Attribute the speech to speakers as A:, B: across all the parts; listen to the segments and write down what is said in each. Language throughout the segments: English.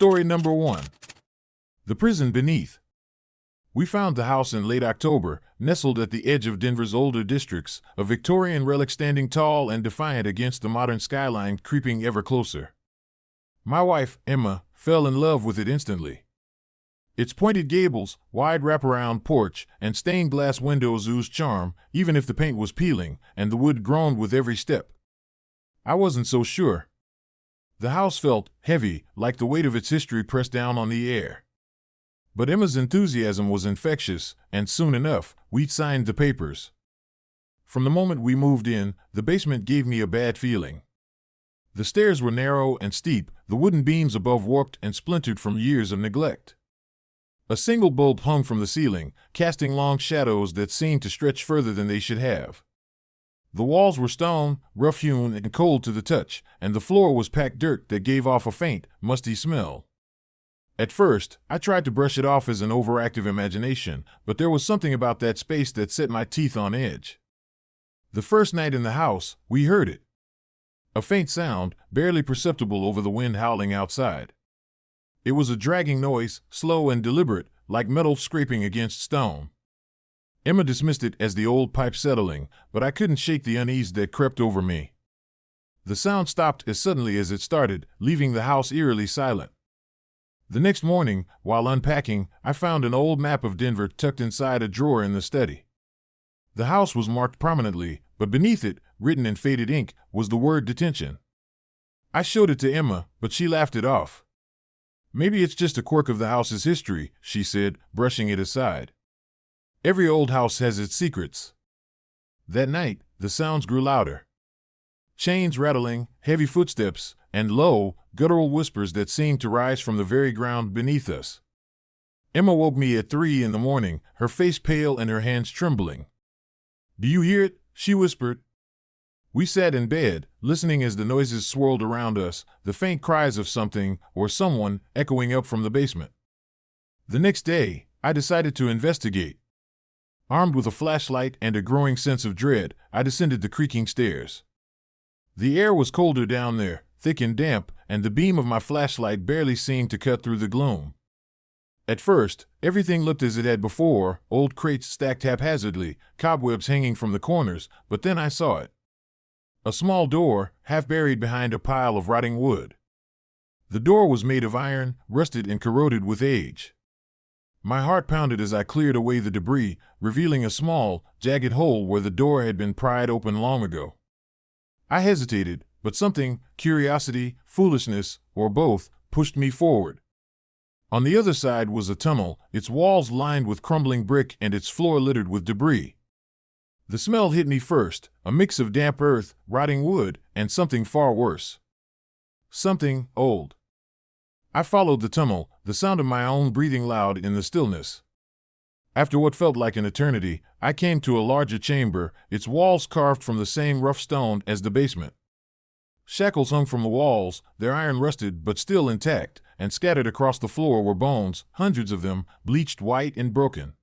A: Story number 1. The Prison Beneath. We found the house in late October, nestled at the edge of Denver's older districts, a Victorian relic standing tall and defiant against the modern skyline creeping ever closer. My wife, Emma, fell in love with it instantly. Its pointed gables, wide wraparound porch, and stained glass windows oozed charm, even if the paint was peeling, and the wood groaned with every step. I wasn't so sure. The house felt heavy, like the weight of its history pressed down on the air. But Emma's enthusiasm was infectious, and soon enough, we'd signed the papers. From the moment we moved in, the basement gave me a bad feeling. The stairs were narrow and steep, the wooden beams above warped and splintered from years of neglect. A single bulb hung from the ceiling, casting long shadows that seemed to stretch further than they should have. The walls were stone, rough-hewn and cold to the touch, and the floor was packed dirt that gave off a faint, musty smell. At first, I tried to brush it off as an overactive imagination, but there was something about that space that set my teeth on edge. The first night in the house, we heard it. A faint sound, barely perceptible over the wind howling outside. It was a dragging noise, slow and deliberate, like metal scraping against stone. Emma dismissed it as the old pipe settling, but I couldn't shake the unease that crept over me. The sound stopped as suddenly as it started, leaving the house eerily silent. The next morning, while unpacking, I found an old map of Denver tucked inside a drawer in the study. The house was marked prominently, but beneath it, written in faded ink, was the word detention. I showed it to Emma, but she laughed it off. "Maybe it's just a quirk of the house's history," she said, brushing it aside. "Every old house has its secrets." That night, the sounds grew louder. Chains rattling, heavy footsteps, and low, guttural whispers that seemed to rise from the very ground beneath us. Emma woke me at 3 in the morning, her face pale and her hands trembling. "Do you hear it?" she whispered. We sat in bed, listening as the noises swirled around us, the faint cries of something, or someone, echoing up from the basement. The next day, I decided to investigate. Armed with a flashlight and a growing sense of dread, I descended the creaking stairs. The air was colder down there, thick and damp, and the beam of my flashlight barely seemed to cut through the gloom. At first, everything looked as it had before, old crates stacked haphazardly, cobwebs hanging from the corners, but then I saw it. A small door, half buried behind a pile of rotting wood. The door was made of iron, rusted and corroded with age. My heart pounded as I cleared away the debris, revealing a small, jagged hole where the door had been pried open long ago. I hesitated, but something, curiosity, foolishness, or both, pushed me forward. On the other side was a tunnel, its walls lined with crumbling brick and its floor littered with debris. The smell hit me first, a mix of damp earth, rotting wood, and something far worse. Something old. I followed the tunnel, the sound of my own breathing loud in the stillness. After what felt like an eternity, I came to a larger chamber, its walls carved from the same rough stone as the basement. Shackles hung from the walls, their iron rusted but still intact, and scattered across the floor were bones, hundreds of them, bleached white and broken.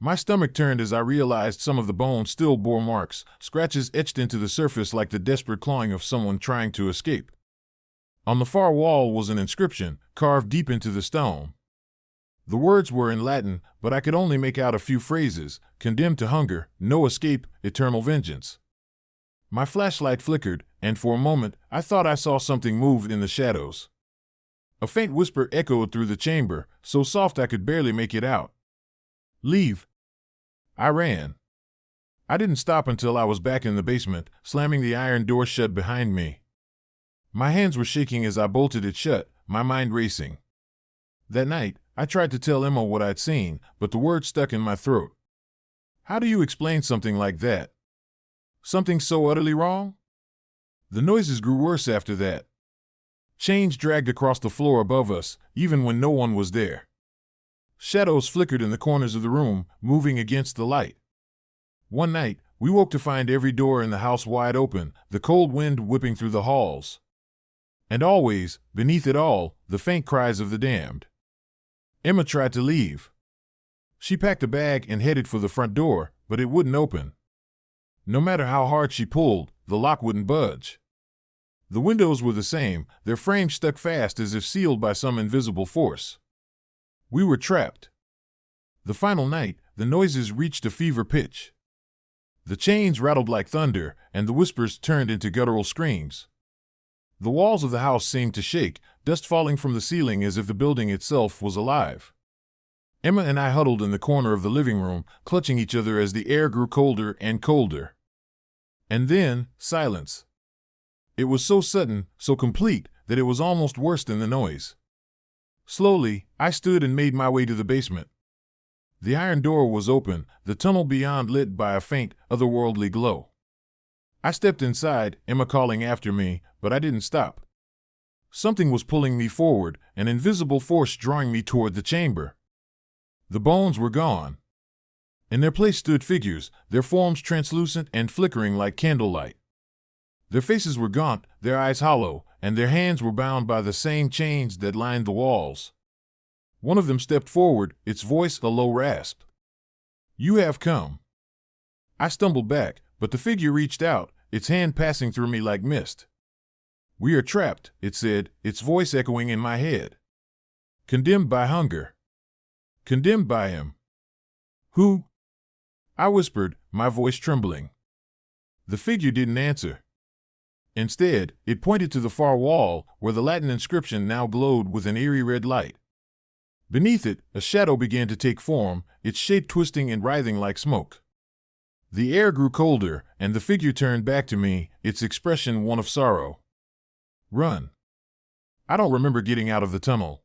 A: My stomach turned as I realized some of the bones still bore marks, scratches etched into the surface like the desperate clawing of someone trying to escape. On the far wall was an inscription, carved deep into the stone. The words were in Latin, but I could only make out a few phrases: condemned to hunger, no escape, eternal vengeance. My flashlight flickered, and for a moment I thought I saw something move in the shadows. A faint whisper echoed through the chamber, so soft I could barely make it out. "Leave." I ran. I didn't stop until I was back in the basement, slamming the iron door shut behind me. My hands were shaking as I bolted it shut, my mind racing. That night, I tried to tell Emma what I'd seen, but the words stuck in my throat. How do you explain something like that? Something so utterly wrong? The noises grew worse after that. Chains dragged across the floor above us, even when no one was there. Shadows flickered in the corners of the room, moving against the light. One night, we woke to find every door in the house wide open, the cold wind whipping through the halls. And always, beneath it all, the faint cries of the damned. Emma tried to leave. She packed a bag and headed for the front door, but it wouldn't open. No matter how hard she pulled, the lock wouldn't budge. The windows were the same, their frames stuck fast as if sealed by some invisible force. We were trapped. The final night, the noises reached a fever pitch. The chains rattled like thunder, and the whispers turned into guttural screams. The walls of the house seemed to shake, dust falling from the ceiling as if the building itself was alive. Emma and I huddled in the corner of the living room, clutching each other as the air grew colder and colder. And then, silence. It was so sudden, so complete, that it was almost worse than the noise. Slowly, I stood and made my way to the basement. The iron door was open, the tunnel beyond lit by a faint, otherworldly glow. I stepped inside, Emma calling after me, but I didn't stop. Something was pulling me forward, an invisible force drawing me toward the chamber. The bones were gone. In their place stood figures, their forms translucent and flickering like candlelight. Their faces were gaunt, their eyes hollow, and their hands were bound by the same chains that lined the walls. One of them stepped forward, its voice a low rasp. "You have come." I stumbled back, but the figure reached out, its hand passing through me like mist. "We are trapped," it said, its voice echoing in my head. "Condemned by hunger. Condemned by him." "Who?" I whispered, my voice trembling. The figure didn't answer. Instead, it pointed to the far wall, where the Latin inscription now glowed with an eerie red light. Beneath it, a shadow began to take form, its shape twisting and writhing like smoke. The air grew colder, and the figure turned back to me, its expression one of sorrow. "Run." I don't remember getting out of the tunnel.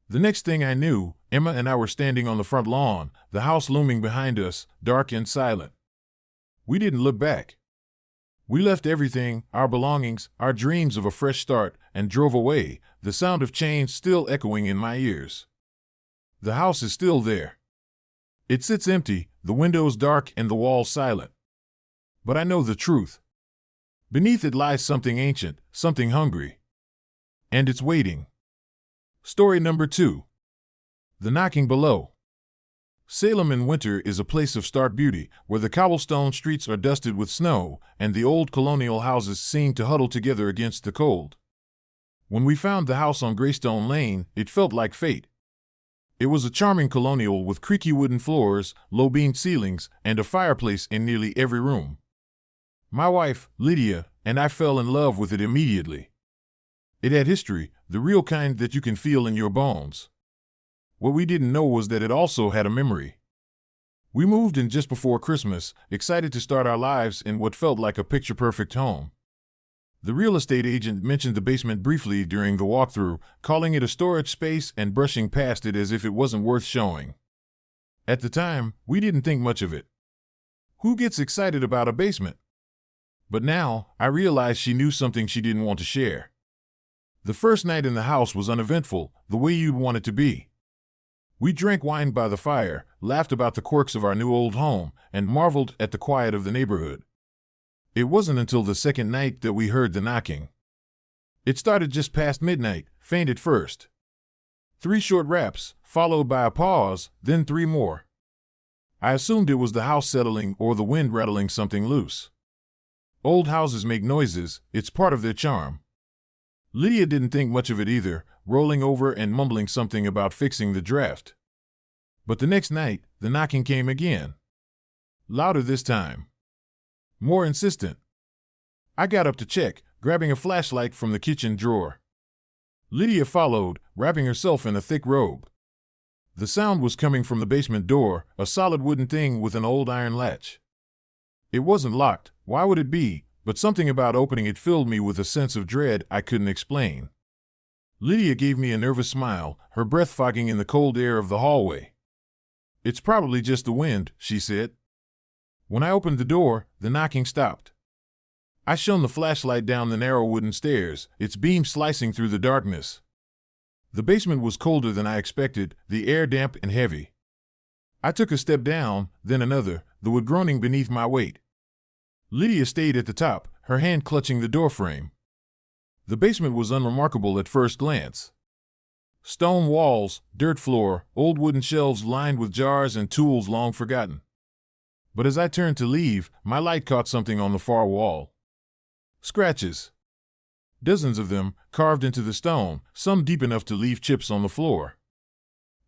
A: The next thing I knew, Emma and I were standing on the front lawn, the house looming behind us, dark and silent. We didn't look back. We left everything, our belongings, our dreams of a fresh start, and drove away, the sound of chains still echoing in my ears. The house is still there. It sits empty, the windows dark and the walls silent. But I know the truth. Beneath it lies something ancient, something hungry. And it's waiting. Story number 2. The Knocking Below. Salem in winter is a place of stark beauty, where the cobblestone streets are dusted with snow, and the old colonial houses seem to huddle together against the cold. When we found the house on Greystone Lane, it felt like fate. It was a charming colonial with creaky wooden floors, low-beamed ceilings, and a fireplace in nearly every room. My wife, Lydia, and I fell in love with it immediately. It had history, the real kind that you can feel in your bones. What we didn't know was that it also had a memory. We moved in just before Christmas, excited to start our lives in what felt like a picture-perfect home. The real estate agent mentioned the basement briefly during the walkthrough, calling it a storage space and brushing past it as if it wasn't worth showing. At the time, we didn't think much of it. Who gets excited about a basement? But now, I realized she knew something she didn't want to share. The first night in the house was uneventful, the way you'd want it to be. We drank wine by the fire, laughed about the quirks of our new old home, and marveled at the quiet of the neighborhood. It wasn't until the second night that we heard the knocking. It started just past midnight, faint at first. 3 short raps, followed by a pause, then 3 more. I assumed it was the house settling or the wind rattling something loose. Old houses make noises, it's part of their charm. Lydia didn't think much of it either, rolling over and mumbling something about fixing the draft. But the next night, the knocking came again. Louder this time. More insistent. I got up to check, grabbing a flashlight from the kitchen drawer. Lydia followed, wrapping herself in a thick robe. The sound was coming from the basement door, a solid wooden thing with an old iron latch. It wasn't locked, why would it be? But something about opening it filled me with a sense of dread I couldn't explain. Lydia gave me a nervous smile, her breath fogging in the cold air of the hallway. "It's probably just the wind," she said. When I opened the door, the knocking stopped. I shone the flashlight down the narrow wooden stairs, its beam slicing through the darkness. The basement was colder than I expected, the air damp and heavy. I took a step down, then another, the wood groaning beneath my weight. Lydia stayed at the top, her hand clutching the doorframe. The basement was unremarkable at first glance. Stone walls, dirt floor, old wooden shelves lined with jars and tools long forgotten. But as I turned to leave, my light caught something on the far wall. Scratches. dozens of them, carved into the stone, some deep enough to leave chips on the floor.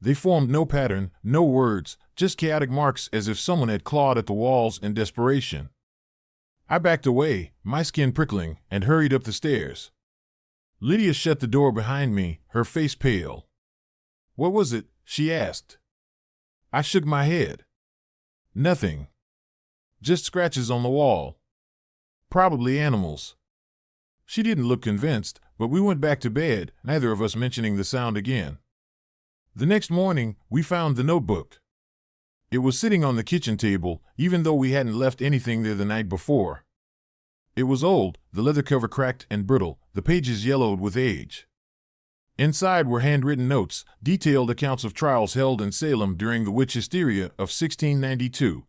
A: They formed no pattern, no words, just chaotic marks as if someone had clawed at the walls in desperation. I backed away, my skin prickling, and hurried up the stairs. Lydia shut the door behind me, her face pale. "What was it?" she asked. I shook my head. "Nothing. Just scratches on the wall. Probably animals." She didn't look convinced, but we went back to bed, neither of us mentioning the sound again. The next morning, we found the notebook. It was sitting on the kitchen table, even though we hadn't left anything there the night before. It was old, the leather cover cracked and brittle, the pages yellowed with age. Inside were handwritten notes, detailed accounts of trials held in Salem during the witch hysteria of 1692.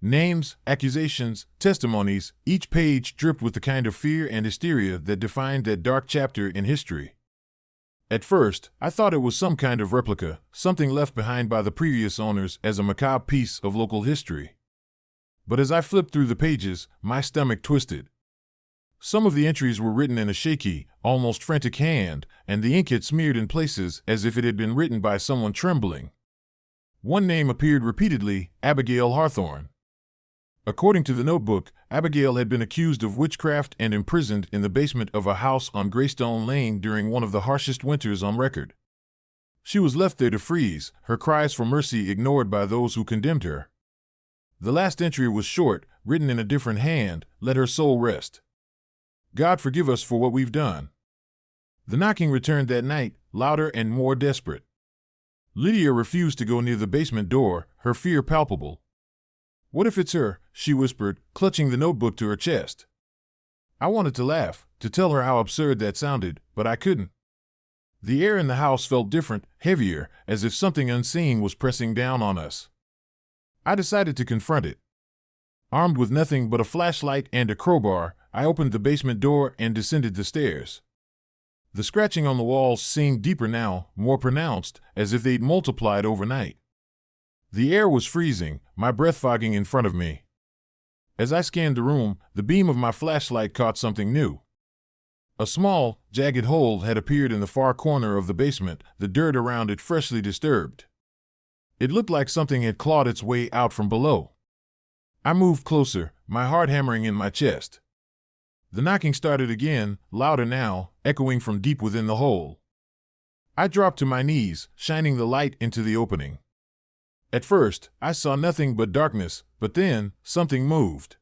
A: Names, accusations, testimonies, each page dripped with the kind of fear and hysteria that defined that dark chapter in history. At first, I thought it was some kind of replica, something left behind by the previous owners as a macabre piece of local history. But as I flipped through the pages, my stomach twisted. Some of the entries were written in a shaky, almost frantic hand, and the ink had smeared in places as if it had been written by someone trembling. One name appeared repeatedly, Abigail Hawthorne. According to the notebook, Abigail had been accused of witchcraft and imprisoned in the basement of a house on Greystone Lane during one of the harshest winters on record. She was left there to freeze, her cries for mercy ignored by those who condemned her. The last entry was short, written in a different hand, "Let her soul rest. God forgive us for what we've done." The knocking returned that night, louder and more desperate. Lydia refused to go near the basement door, her fear palpable. "What if it's her?" she whispered, clutching the notebook to her chest. I wanted to laugh, to tell her how absurd that sounded, but I couldn't. The air in the house felt different, heavier, as if something unseen was pressing down on us. I decided to confront it. Armed with nothing but a flashlight and a crowbar, I opened the basement door and descended the stairs. The scratching on the walls seemed deeper now, more pronounced, as if they'd multiplied overnight. The air was freezing, my breath fogging in front of me. As I scanned the room, the beam of my flashlight caught something new. A small, jagged hole had appeared in the far corner of the basement, the dirt around it freshly disturbed. It looked like something had clawed its way out from below. I moved closer, my heart hammering in my chest. The knocking started again, louder now, echoing from deep within the hole. I dropped to my knees, shining the light into the opening. At first, I saw nothing but darkness, but then, something moved.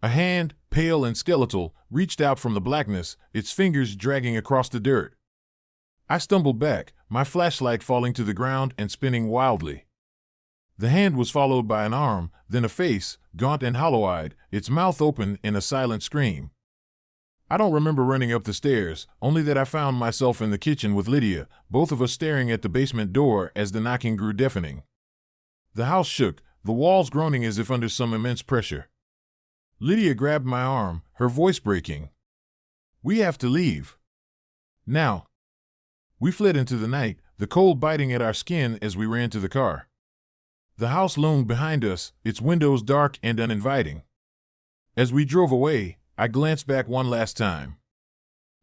A: A hand, pale and skeletal, reached out from the blackness, its fingers dragging across the dirt. I stumbled back, my flashlight falling to the ground and spinning wildly. The hand was followed by an arm, then a face, gaunt and hollow-eyed, its mouth open in a silent scream. I don't remember running up the stairs, only that I found myself in the kitchen with Lydia, both of us staring at the basement door as the knocking grew deafening. The house shook, the walls groaning as if under some immense pressure. Lydia grabbed my arm, her voice breaking. "We have to leave. Now." We fled into the night, the cold biting at our skin as we ran to the car. The house loomed behind us, its windows dark and uninviting. As we drove away, I glanced back one last time.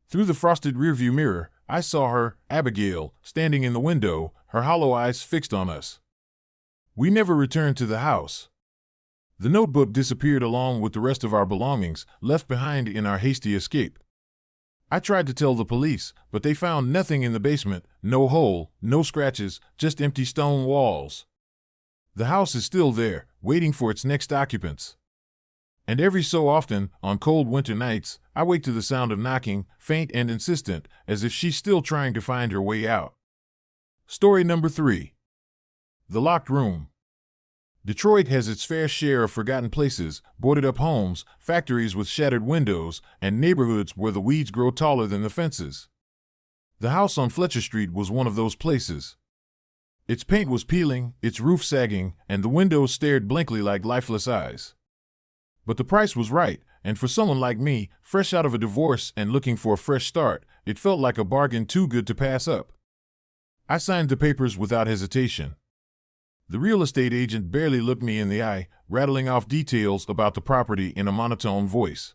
A: Through the frosted rearview mirror, I saw her, Abigail, standing in the window, her hollow eyes fixed on us. We never returned to the house. The notebook disappeared along with the rest of our belongings, left behind in our hasty escape. I tried to tell the police, but they found nothing in the basement, no hole, no scratches, just empty stone walls. The house is still there, waiting for its next occupants. And every so often, on cold winter nights, I wake to the sound of knocking, faint and insistent, as if she's still trying to find her way out. Story number 3. The Locked Room. Detroit has its fair share of forgotten places, boarded-up homes, factories with shattered windows, and neighborhoods where the weeds grow taller than the fences. The house on Fletcher Street was one of those places. Its paint was peeling, its roof sagging, and the windows stared blankly like lifeless eyes. But the price was right, and for someone like me, fresh out of a divorce and looking for a fresh start, it felt like a bargain too good to pass up. I signed the papers without hesitation. The real estate agent barely looked me in the eye, rattling off details about the property in a monotone voice.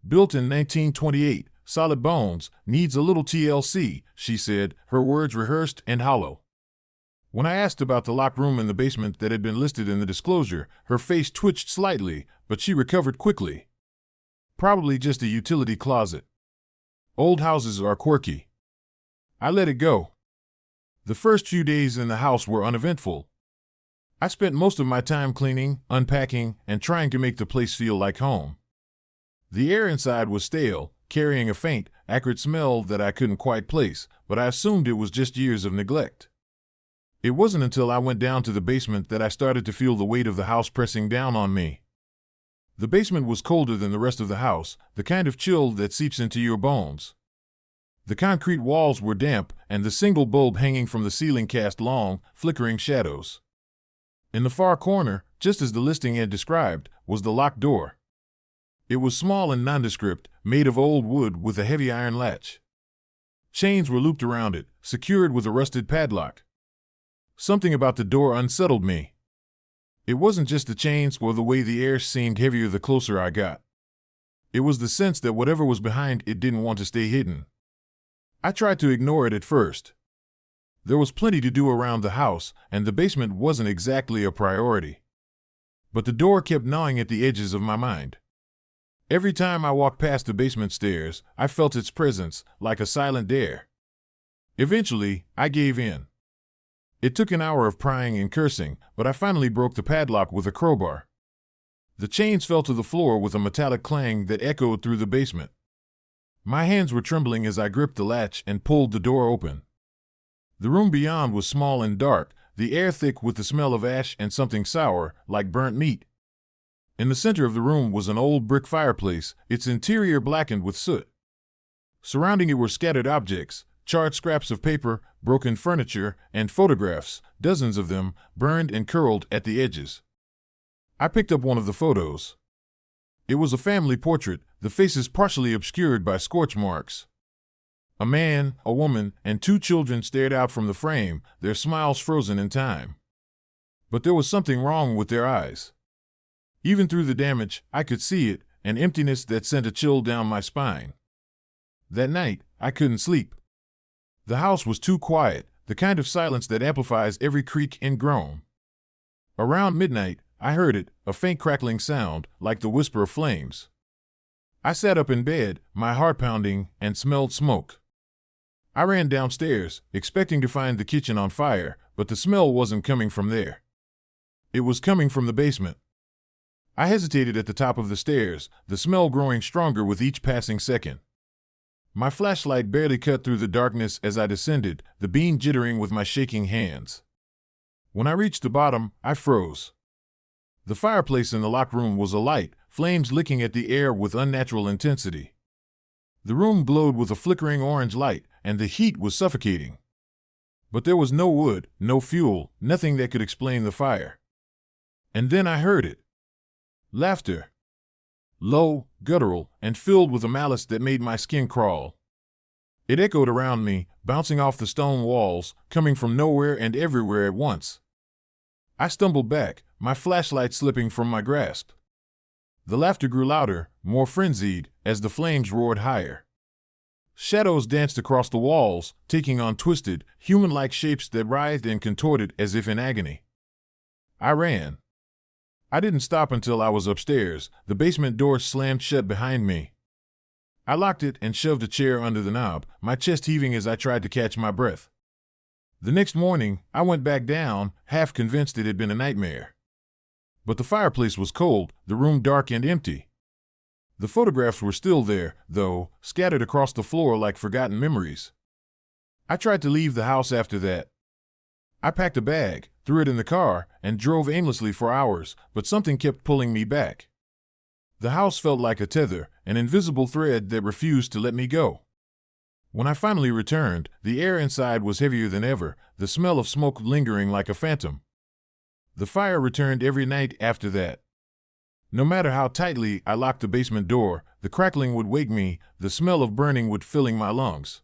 A: Built in 1928, solid bones, needs a little TLC, she said, her words rehearsed and hollow. When I asked about the locked room in the basement that had been listed in the disclosure, her face twitched slightly, but she recovered quickly. Probably just a utility closet. Old houses are quirky. I let it go. The first few days in the house were uneventful. I spent most of my time cleaning, unpacking, and trying to make the place feel like home. The air inside was stale, carrying a faint, acrid smell that I couldn't quite place, but I assumed it was just years of neglect. It wasn't until I went down to the basement that I started to feel the weight of the house pressing down on me. The basement was colder than the rest of the house, the kind of chill that seeps into your bones. The concrete walls were damp, and the single bulb hanging from the ceiling cast long, flickering shadows. In the far corner, just as the listing had described, was the locked door. It was small and nondescript, made of old wood with a heavy iron latch. Chains were looped around it, secured with a rusted padlock. Something about the door unsettled me. It wasn't just the chains or the way the air seemed heavier the closer I got. It was the sense that whatever was behind it didn't want to stay hidden. I tried to ignore it at first. There was plenty to do around the house, and the basement wasn't exactly a priority. But the door kept gnawing at the edges of my mind. Every time I walked past the basement stairs, I felt its presence, like a silent dare. Eventually, I gave in. It took an hour of prying and cursing, but I finally broke the padlock with a crowbar. The chains fell to the floor with a metallic clang that echoed through the basement. My hands were trembling as I gripped the latch and pulled the door open. The room beyond was small and dark, the air thick with the smell of ash and something sour, like burnt meat. In the center of the room was an old brick fireplace, its interior blackened with soot. Surrounding it were scattered objects, charred scraps of paper, broken furniture, and photographs, dozens of them, burned and curled at the edges. I picked up one of the photos. It was a family portrait, the faces partially obscured by scorch marks. A man, a woman, and 2 children stared out from the frame, their smiles frozen in time. But there was something wrong with their eyes. Even through the damage, I could see it, an emptiness that sent a chill down my spine. That night, I couldn't sleep. The house was too quiet, the kind of silence that amplifies every creak and groan. Around midnight, I heard it, a faint crackling sound, like the whisper of flames. I sat up in bed, my heart pounding, and smelled smoke. I ran downstairs, expecting to find the kitchen on fire, but the smell wasn't coming from there. It was coming from the basement. I hesitated at the top of the stairs, the smell growing stronger with each passing second. My flashlight barely cut through the darkness as I descended, the beam jittering with my shaking hands. When I reached the bottom, I froze. The fireplace in the locked room was alight, flames licking at the air with unnatural intensity. The room glowed with a flickering orange light, and the heat was suffocating. But there was no wood, no fuel, nothing that could explain the fire. And then I heard it. Laughter. Low, guttural, and filled with a malice that made my skin crawl. It echoed around me, bouncing off the stone walls, coming from nowhere and everywhere at once. I stumbled back, my flashlight slipping from my grasp. The laughter grew louder, more frenzied, as the flames roared higher. Shadows danced across the walls, taking on twisted, human-like shapes that writhed and contorted as if in agony. I ran. I didn't stop until I was upstairs, the basement door slammed shut behind me. I locked it and shoved a chair under the knob, my chest heaving as I tried to catch my breath. The next morning, I went back down, half convinced it had been a nightmare. But the fireplace was cold, the room dark and empty. The photographs were still there, though, scattered across the floor like forgotten memories. I tried to leave the house after that. I packed a bag, threw it in the car, and drove aimlessly for hours, but something kept pulling me back. The house felt like a tether, an invisible thread that refused to let me go. When I finally returned, the air inside was heavier than ever, the smell of smoke lingering like a phantom. The fire returned every night after that. No matter how tightly I locked the basement door, the crackling would wake me, the smell of burning would fill my lungs.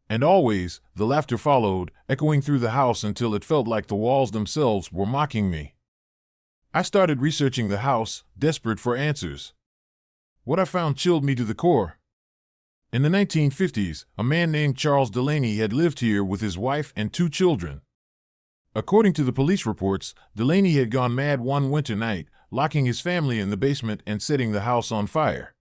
A: And always, the laughter followed, echoing through the house until it felt like the walls themselves were mocking me. I started researching the house, desperate for answers. What I found chilled me to the core. In the 1950s, a man named Charles Delaney had lived here with his wife and 2 children. According to the police reports, Delaney had gone mad one winter night, locking his family in the basement and setting the house on fire.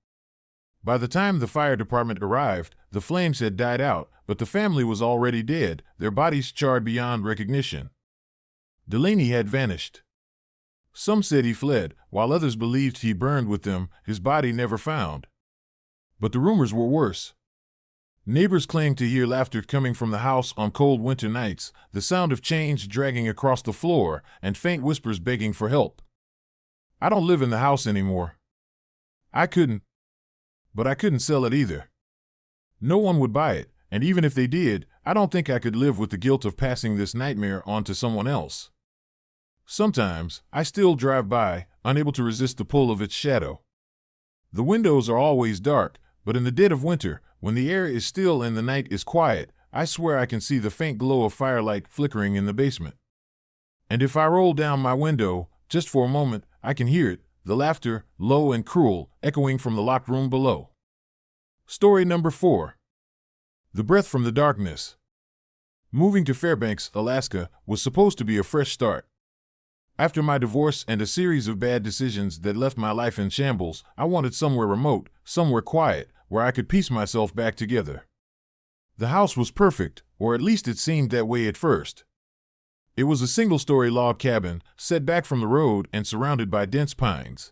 A: By the time the fire department arrived, the flames had died out, but the family was already dead, their bodies charred beyond recognition. Delaney had vanished. Some said he fled, while others believed he burned with them, his body never found. But the rumors were worse. Neighbors claimed to hear laughter coming from the house on cold winter nights, the sound of chains dragging across the floor, and faint whispers begging for help. I don't live in the house anymore. But I couldn't sell it either. No one would buy it, and even if they did, I don't think I could live with the guilt of passing this nightmare on to someone else. Sometimes, I still drive by, unable to resist the pull of its shadow. The windows are always dark, but in the dead of winter, when the air is still and the night is quiet, I swear I can see the faint glow of firelight flickering in the basement. And if I roll down my window, just for a moment, I can hear it, the laughter, low and cruel, echoing from the locked room below. Story number 4. The Breath from the Darkness. Moving to Fairbanks, Alaska, was supposed to be a fresh start. After my divorce and a series of bad decisions that left my life in shambles, I wanted somewhere remote, somewhere quiet, where I could piece myself back together. The house was perfect, or at least it seemed that way at first. It was a single-story log cabin, set back from the road and surrounded by dense pines.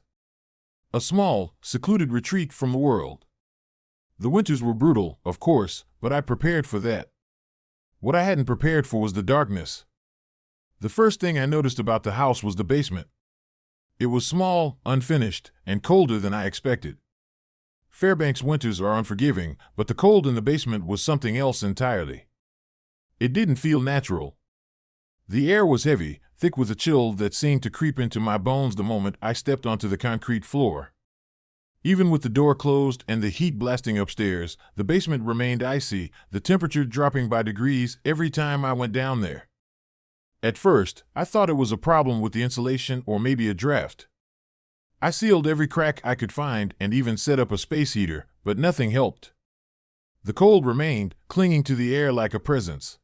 A: A small, secluded retreat from the world. The winters were brutal, of course, but I prepared for that. What I hadn't prepared for was the darkness. The first thing I noticed about the house was the basement. It was small, unfinished, and colder than I expected. Fairbanks winters are unforgiving, but the cold in the basement was something else entirely. It didn't feel natural. The air was heavy, thick with a chill that seemed to creep into my bones the moment I stepped onto the concrete floor. Even with the door closed and the heat blasting upstairs, the basement remained icy, the temperature dropping by degrees every time I went down there. At first, I thought it was a problem with the insulation or maybe a draft. I sealed every crack I could find and even set up a space heater, but nothing helped. The cold remained, clinging to the air like a presence.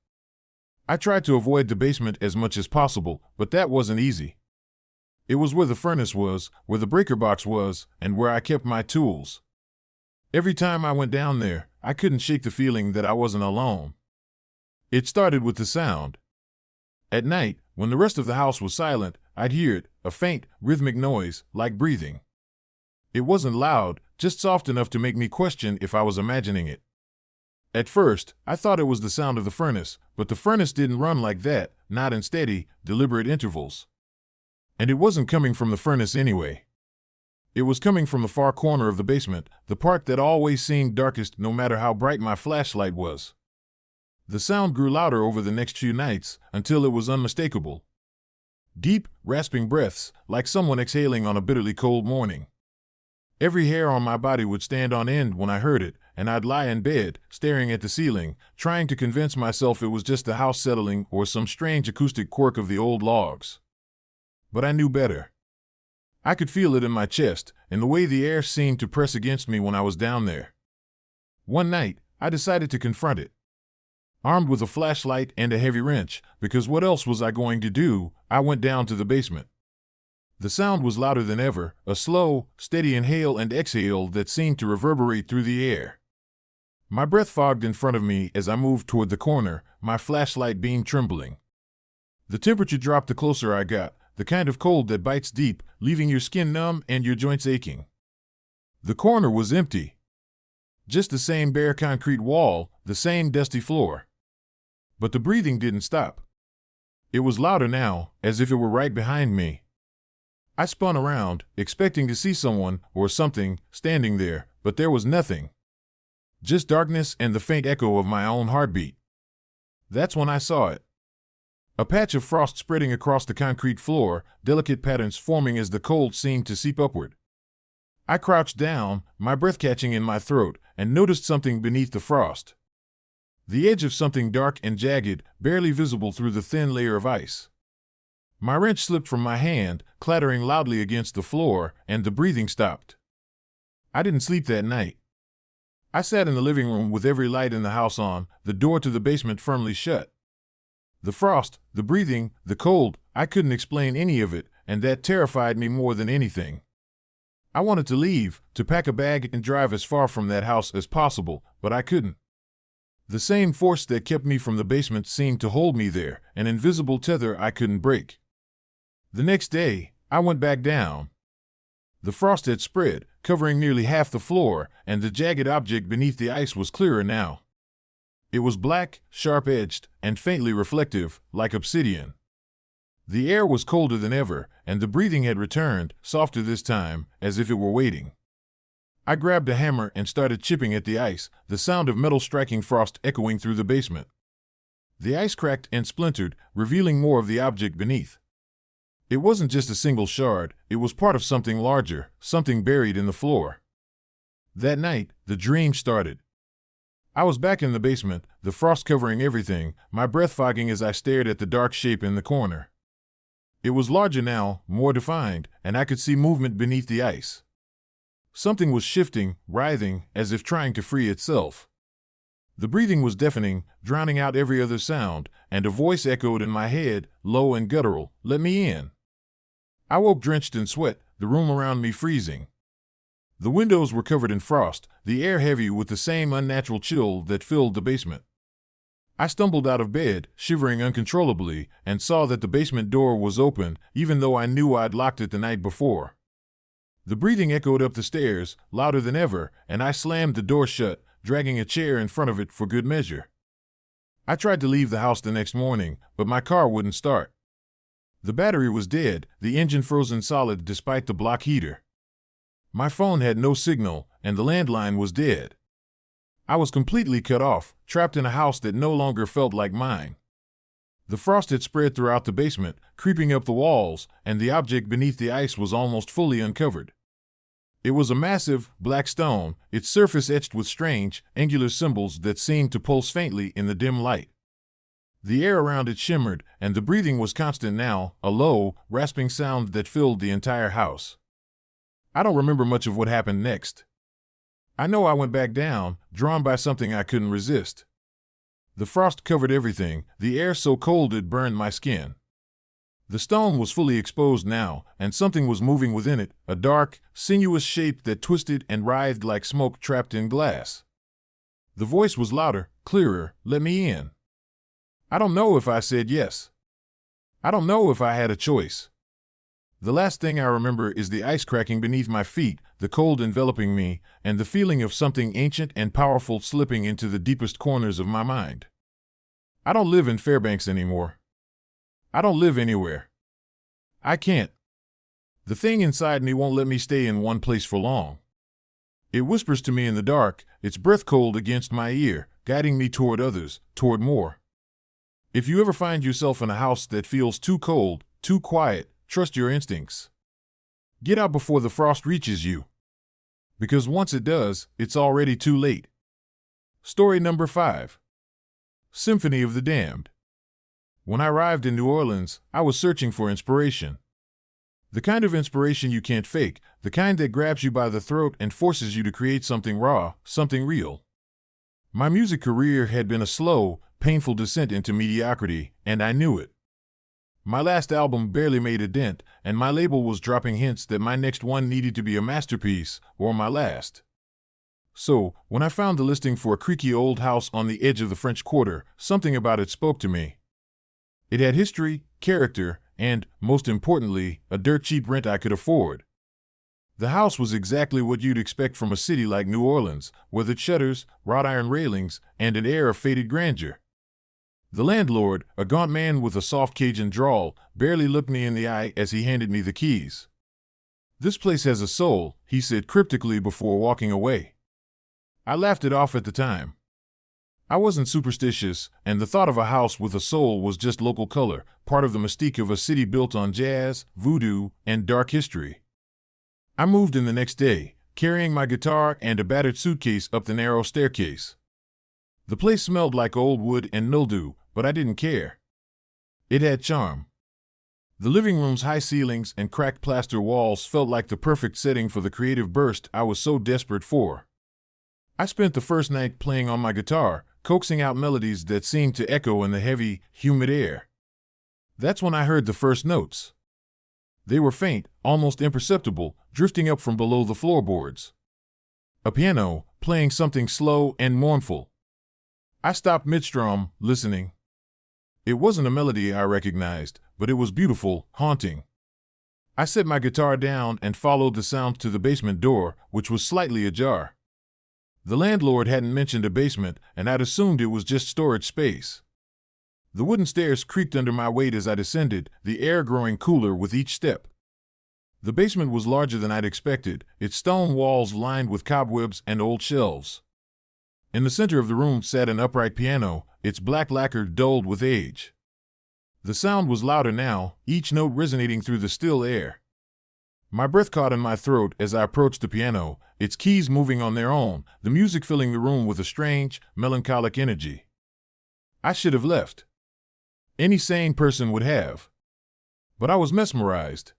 A: I tried to avoid the basement as much as possible, but that wasn't easy. It was where the furnace was, where the breaker box was, and where I kept my tools. Every time I went down there, I couldn't shake the feeling that I wasn't alone. It started with the sound. At night, when the rest of the house was silent, I'd hear it, a faint, rhythmic noise, like breathing. It wasn't loud, just soft enough to make me question if I was imagining it. At first, I thought it was the sound of the furnace, but the furnace didn't run like that, not in steady, deliberate intervals. And it wasn't coming from the furnace anyway. It was coming from the far corner of the basement, the part that always seemed darkest no matter how bright my flashlight was. The sound grew louder over the next few nights, until it was unmistakable. Deep, rasping breaths, like someone exhaling on a bitterly cold morning. Every hair on my body would stand on end when I heard it, and I'd lie in bed, staring at the ceiling, trying to convince myself it was just the house settling or some strange acoustic quirk of the old logs. But I knew better. I could feel it in my chest, in the way the air seemed to press against me when I was down there. One night, I decided to confront it. Armed with a flashlight and a heavy wrench, because what else was I going to do, I went down to the basement. The sound was louder than ever, a slow, steady inhale and exhale that seemed to reverberate through the air. My breath fogged in front of me as I moved toward the corner, my flashlight beam trembling. The temperature dropped the closer I got, the kind of cold that bites deep, leaving your skin numb and your joints aching. The corner was empty. Just the same bare concrete wall, the same dusty floor. But the breathing didn't stop. It was louder now, as if it were right behind me. I spun around, expecting to see someone, or something, standing there, but there was nothing. Just darkness and the faint echo of my own heartbeat. That's when I saw it. A patch of frost spreading across the concrete floor, delicate patterns forming as the cold seemed to seep upward. I crouched down, my breath catching in my throat, and noticed something beneath the frost. The edge of something dark and jagged, barely visible through the thin layer of ice. My wrench slipped from my hand, clattering loudly against the floor, and the breathing stopped. I didn't sleep that night. I sat in the living room with every light in the house on, the door to the basement firmly shut. The frost, the breathing, the cold, I couldn't explain any of it, and that terrified me more than anything. I wanted to leave, to pack a bag and drive as far from that house as possible, but I couldn't. The same force that kept me from the basement seemed to hold me there, an invisible tether I couldn't break. The next day, I went back down. The frost had spread, covering nearly half the floor, and the jagged object beneath the ice was clearer now. It was black, sharp-edged, and faintly reflective, like obsidian. The air was colder than ever, and the breathing had returned, softer this time, as if it were waiting. I grabbed a hammer and started chipping at the ice, the sound of metal striking frost echoing through the basement. The ice cracked and splintered, revealing more of the object beneath. It wasn't just a single shard, it was part of something larger, something buried in the floor. That night, the dream started. I was back in the basement, the frost covering everything, my breath fogging as I stared at the dark shape in the corner. It was larger now, more defined, and I could see movement beneath the ice. Something was shifting, writhing, as if trying to free itself. The breathing was deafening, drowning out every other sound, and a voice echoed in my head, low and guttural, "Let me in." I woke drenched in sweat, the room around me freezing. The windows were covered in frost, the air heavy with the same unnatural chill that filled the basement. I stumbled out of bed, shivering uncontrollably, and saw that the basement door was open, even though I knew I'd locked it the night before. The breathing echoed up the stairs, louder than ever, and I slammed the door shut, dragging a chair in front of it for good measure. I tried to leave the house the next morning, but my car wouldn't start. The battery was dead, the engine frozen solid despite the block heater. My phone had no signal, and the landline was dead. I was completely cut off, trapped in a house that no longer felt like mine. The frost had spread throughout the basement, creeping up the walls, and the object beneath the ice was almost fully uncovered. It was a massive, black stone, its surface etched with strange, angular symbols that seemed to pulse faintly in the dim light. The air around it shimmered, and the breathing was constant now, a low, rasping sound that filled the entire house. I don't remember much of what happened next. I know I went back down, drawn by something I couldn't resist. The frost covered everything, the air so cold it burned my skin. The stone was fully exposed now, and something was moving within it, a dark, sinuous shape that twisted and writhed like smoke trapped in glass. The voice was louder, clearer, "Let me in." I don't know if I said yes. I don't know if I had a choice. The last thing I remember is the ice cracking beneath my feet, the cold enveloping me, and the feeling of something ancient and powerful slipping into the deepest corners of my mind. I don't live in Fairbanks anymore. I don't live anywhere. I can't. The thing inside me won't let me stay in one place for long. It whispers to me in the dark, its breath cold against my ear, guiding me toward others, toward more. If you ever find yourself in a house that feels too cold, too quiet, trust your instincts. Get out before the frost reaches you. Because once it does, it's already too late. Story number 5. Symphony of the Damned. When I arrived in New Orleans, I was searching for inspiration. The kind of inspiration you can't fake, the kind that grabs you by the throat and forces you to create something raw, something real. My music career had been a slow, painful descent into mediocrity, and I knew it. My last album barely made a dent, and my label was dropping hints that my next one needed to be a masterpiece, or my last. So, when I found the listing for a creaky old house on the edge of the French Quarter, something about it spoke to me. It had history, character, and, most importantly, a dirt cheap rent I could afford. The house was exactly what you'd expect from a city like New Orleans, weathered shutters, wrought iron railings, and an air of faded grandeur. The landlord, a gaunt man with a soft Cajun drawl, barely looked me in the eye as he handed me the keys. "This place has a soul," he said cryptically before walking away. I laughed it off at the time. I wasn't superstitious, and the thought of a house with a soul was just local color, part of the mystique of a city built on jazz, voodoo, and dark history. I moved in the next day, carrying my guitar and a battered suitcase up the narrow staircase. The place smelled like old wood and mildew, but I didn't care. It had charm. The living room's high ceilings and cracked plaster walls felt like the perfect setting for the creative burst I was so desperate for. I spent the first night playing on my guitar, coaxing out melodies that seemed to echo in the heavy, humid air. That's when I heard the first notes. They were faint, almost imperceptible, drifting up from below the floorboards. A piano, playing something slow and mournful. I stopped mid-strum, listening. It wasn't a melody I recognized, but it was beautiful, haunting. I set my guitar down and followed the sound to the basement door, which was slightly ajar. The landlord hadn't mentioned a basement, and I'd assumed it was just storage space. The wooden stairs creaked under my weight as I descended, the air growing cooler with each step. The basement was larger than I'd expected, its stone walls lined with cobwebs and old shelves. In the center of the room sat an upright piano, its black lacquer dulled with age. The sound was louder now, each note resonating through the still air. My breath caught in my throat as I approached the piano, its keys moving on their own, the music filling the room with a strange, melancholic energy. I should have left. Any sane person would have. But I was mesmerized.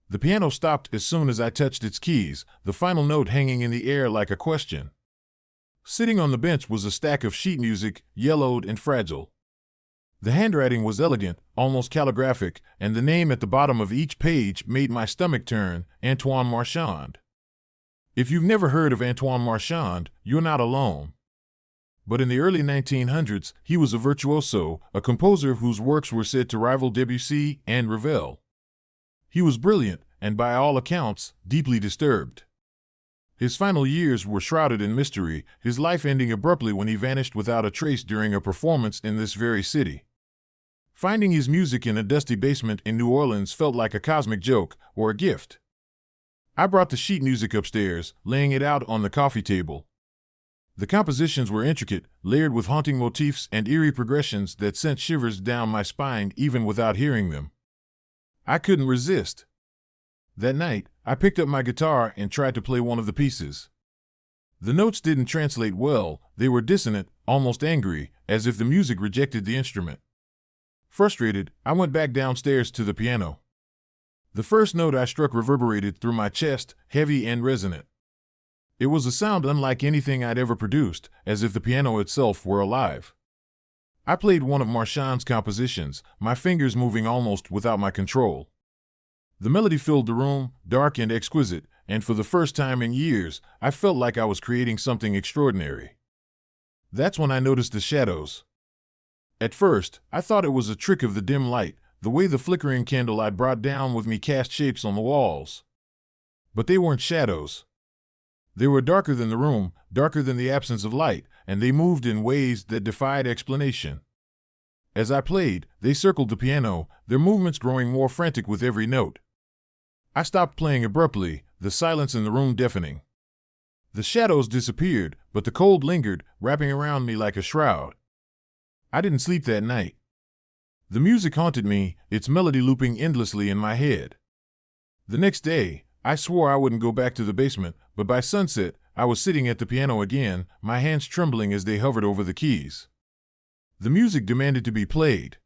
A: The piano stopped as soon as I touched its keys, the final note hanging in the air like a question. Sitting on the bench was a stack of sheet music, yellowed and fragile. The handwriting was elegant, almost calligraphic, and the name at the bottom of each page made my stomach turn, Antoine Marchand. If you've never heard of Antoine Marchand, you're not alone. But in the early 1900s, he was a virtuoso, a composer whose works were said to rival Debussy and Ravel. He was brilliant, and by all accounts, deeply disturbed. His final years were shrouded in mystery, his life ending abruptly when he vanished without a trace during a performance in this very city. Finding his music in a dusty basement in New Orleans felt like a cosmic joke or a gift. I brought the sheet music upstairs, laying it out on the coffee table. The compositions were intricate, layered with haunting motifs and eerie progressions that sent shivers down my spine even without hearing them. I couldn't resist. That night, I picked up my guitar and tried to play one of the pieces. The notes didn't translate well, they were dissonant, almost angry, as if the music rejected the instrument. Frustrated, I went back downstairs to the piano. The first note I struck reverberated through my chest, heavy and resonant. It was a sound unlike anything I'd ever produced, as if the piano itself were alive. I played one of Marchand's compositions, my fingers moving almost without my control. The melody filled the room, dark and exquisite, and for the first time in years, I felt like I was creating something extraordinary. That's when I noticed the shadows. At first, I thought it was a trick of the dim light, the way the flickering candle I'd brought down with me cast shapes on the walls. But they weren't shadows. They were darker than the room, darker than the absence of light, and they moved in ways that defied explanation. As I played, they circled the piano, their movements growing more frantic with every note. I stopped playing abruptly, the silence in the room deafening. The shadows disappeared, but the cold lingered, wrapping around me like a shroud. I didn't sleep that night. The music haunted me, its melody looping endlessly in my head. The next day, I swore I wouldn't go back to the basement, but by sunset, I was sitting at the piano again, my hands trembling as they hovered over the keys. The music demanded to be played.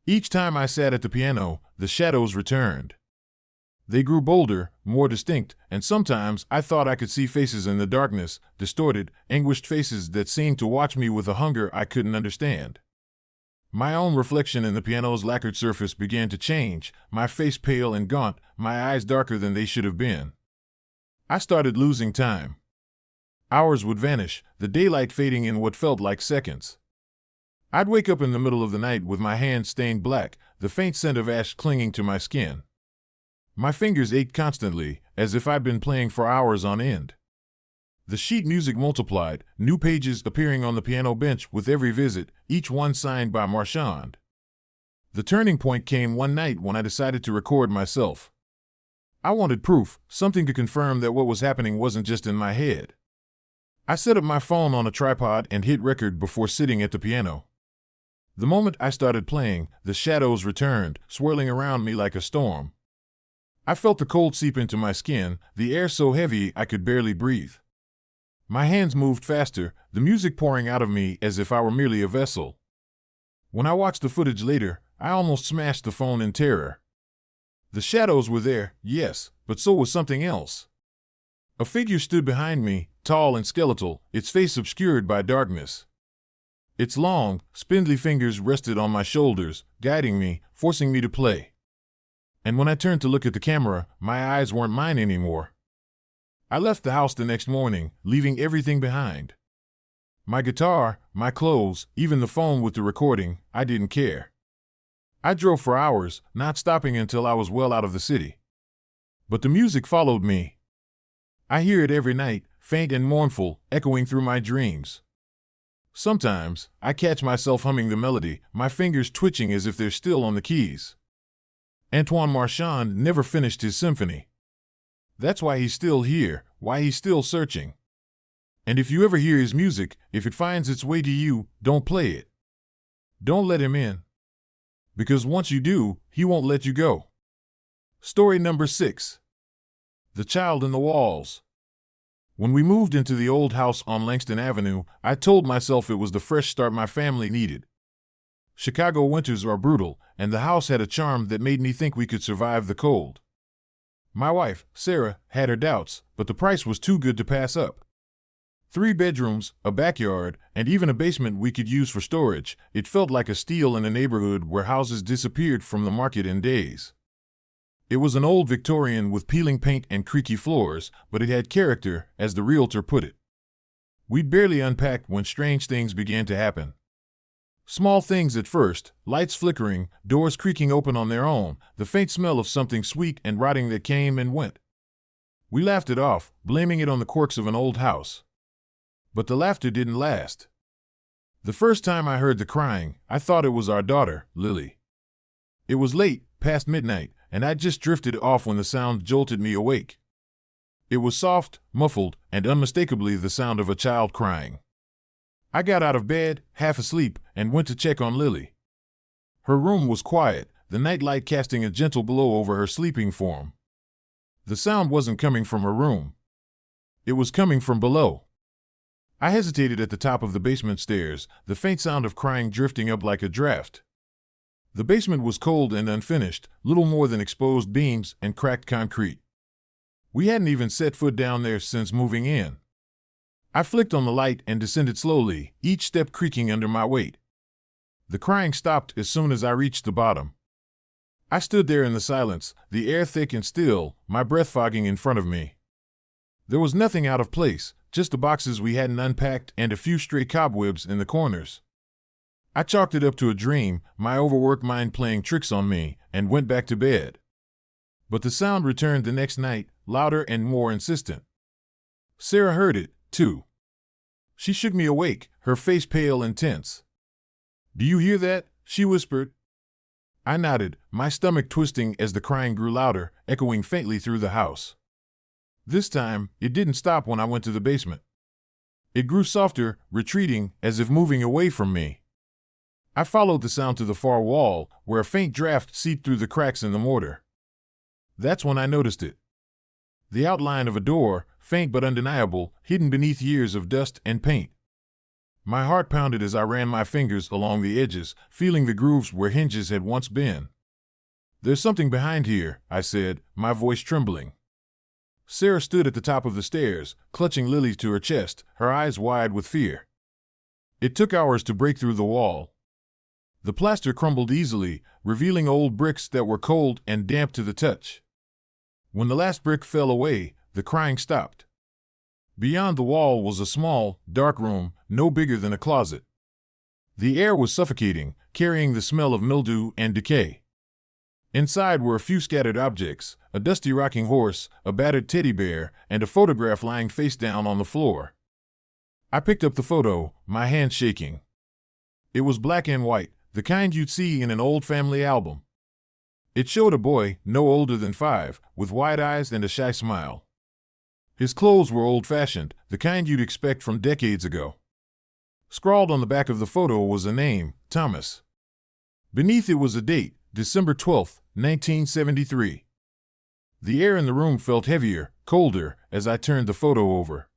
A: Each time I sat at the piano, the shadows returned. They grew bolder, more distinct, and sometimes I thought I could see faces in the darkness, distorted, anguished faces that seemed to watch me with a hunger I couldn't understand. My own reflection in the piano's lacquered surface began to change, my face pale and gaunt, my eyes darker than they should have been. I started losing time. Hours would vanish, the daylight fading in what felt like seconds. I'd wake up in the middle of the night with my hands stained black, the faint scent of ash clinging to my skin. My fingers ached constantly, as if I'd been playing for hours on end. The sheet music multiplied, new pages appearing on the piano bench with every visit, each one signed by Marchand. The turning point came one night when I decided to record myself. I wanted proof, something to confirm that what was happening wasn't just in my head. I set up my phone on a tripod and hit record before sitting at the piano. The moment I started playing, the shadows returned, swirling around me like a storm. I felt the cold seep into my skin, the air so heavy I could barely breathe. My hands moved faster, the music pouring out of me as if I were merely a vessel. When I watched the footage later, I almost smashed the phone in terror. The shadows were there, yes, but so was something else. A figure stood behind me, tall and skeletal, its face obscured by darkness. Its long, spindly fingers rested on my shoulders, guiding me, forcing me to play. And when I turned to look at the camera, my eyes weren't mine anymore. I left the house the next morning, leaving everything behind. My guitar, my clothes, even the phone with the recording, I didn't care. I drove for hours, not stopping until I was well out of the city. But the music followed me. I hear it every night, faint and mournful, echoing through my dreams. Sometimes, I catch myself humming the melody, my fingers twitching as if they're still on the keys. Antoine Marchand never finished his symphony. That's why he's still here, why he's still searching. And if you ever hear his music, if it finds its way to you, don't play it. Don't let him in. Because once you do, he won't let you go. Story number 6. The Child in the Walls. When we moved into the old house on Langston Avenue, I told myself it was the fresh start my family needed. Chicago winters are brutal, and the house had a charm that made me think we could survive the cold. My wife, Sarah, had her doubts, but the price was too good to pass up. 3 bedrooms, a backyard, and even a basement we could use for storage. It felt like a steal in a neighborhood where houses disappeared from the market in days. It was an old Victorian with peeling paint and creaky floors, but it had character, as the realtor put it. We'd barely unpacked when strange things began to happen. Small things at first, lights flickering, doors creaking open on their own, the faint smell of something sweet and rotting that came and went. We laughed it off, blaming it on the quirks of an old house. But the laughter didn't last. The first time I heard the crying, I thought it was our daughter, Lily. It was late, past midnight, and I'd just drifted off when the sound jolted me awake. It was soft, muffled, and unmistakably the sound of a child crying. I got out of bed, half asleep, and went to check on Lily. Her room was quiet, the nightlight casting a gentle glow over her sleeping form. The sound wasn't coming from her room. It was coming from below. I hesitated at the top of the basement stairs, the faint sound of crying drifting up like a draft. The basement was cold and unfinished, little more than exposed beams and cracked concrete. We hadn't even set foot down there since moving in. I flicked on the light and descended slowly, each step creaking under my weight. The crying stopped as soon as I reached the bottom. I stood there in the silence, the air thick and still, my breath fogging in front of me. There was nothing out of place, just the boxes we hadn't unpacked and a few stray cobwebs in the corners. I chalked it up to a dream, my overworked mind playing tricks on me, and went back to bed. But the sound returned the next night, louder and more insistent. Sarah heard it, too. She shook me awake, her face pale and tense. "Do you hear that?" she whispered. I nodded, my stomach twisting as the crying grew louder, echoing faintly through the house. This time, it didn't stop when I went to the basement. It grew softer, retreating, as if moving away from me. I followed the sound to the far wall, where a faint draft seeped through the cracks in the mortar. That's when I noticed it. The outline of a door, faint but undeniable, hidden beneath years of dust and paint. My heart pounded as I ran my fingers along the edges, feeling the grooves where hinges had once been. "There's something behind here," I said, my voice trembling. Sarah stood at the top of the stairs, clutching Lily to her chest, her eyes wide with fear. It took hours to break through the wall. The plaster crumbled easily, revealing old bricks that were cold and damp to the touch. When the last brick fell away, the crying stopped. Beyond the wall was a small, dark room, no bigger than a closet. The air was suffocating, carrying the smell of mildew and decay. Inside were a few scattered objects, a dusty rocking horse, a battered teddy bear, and a photograph lying face down on the floor. I picked up the photo, my hand shaking. It was black and white, the kind you'd see in an old family album. It showed a boy, no older than 5, with wide eyes and a shy smile. His clothes were old-fashioned, the kind you'd expect from decades ago. Scrawled on the back of the photo was a name, Thomas. Beneath it was a date, December 12, 1973. The air in the room felt heavier, colder, as I turned the photo over.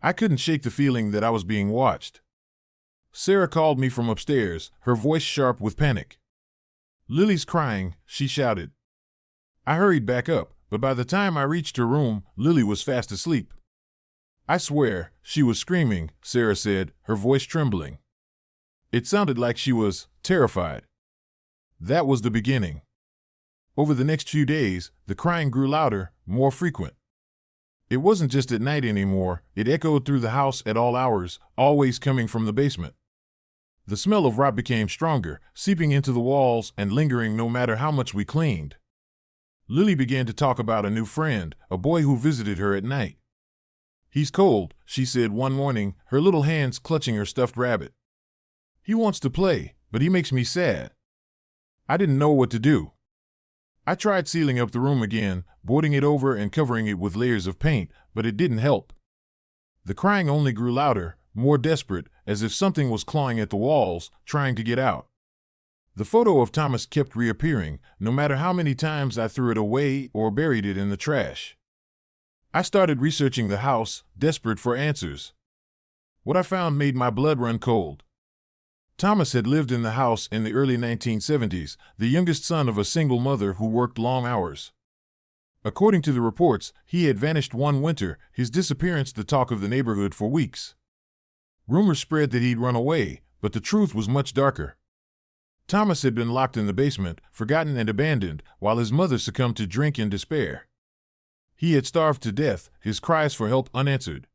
A: I couldn't shake the feeling that I was being watched. Sarah called me from upstairs, her voice sharp with panic. "Lily's crying," she shouted. I hurried back up, but by the time I reached her room, Lily was fast asleep. I swear, she was screaming, Sarah said, her voice trembling. It sounded like she was terrified. That was the beginning. Over the next few days, the crying grew louder, more frequent. It wasn't just at night anymore, it echoed through the house at all hours, always coming from the basement. The smell of rot became stronger, seeping into the walls and lingering no matter how much we cleaned. Lily began to talk about a new friend, a boy who visited her at night. He's cold, she said one morning, her little hands clutching her stuffed rabbit. He wants to play, but he makes me sad. I didn't know what to do. I tried sealing up the room again, boarding it over and covering it with layers of paint, but it didn't help. The crying only grew louder, more desperate, as if something was clawing at the walls, trying to get out. The photo of Thomas kept reappearing, no matter how many times I threw it away or buried it in the trash. I started researching the house, desperate for answers. What I found made my blood run cold. Thomas had lived in the house in the early 1970s, the youngest son of a single mother who worked long hours. According to the reports, he had vanished one winter, his disappearance the talk of the neighborhood for weeks. Rumors spread that he'd run away, but the truth was much darker. Thomas had been locked in the basement, forgotten and abandoned, while his mother succumbed to drink and despair. He had starved to death, his cries for help unanswered.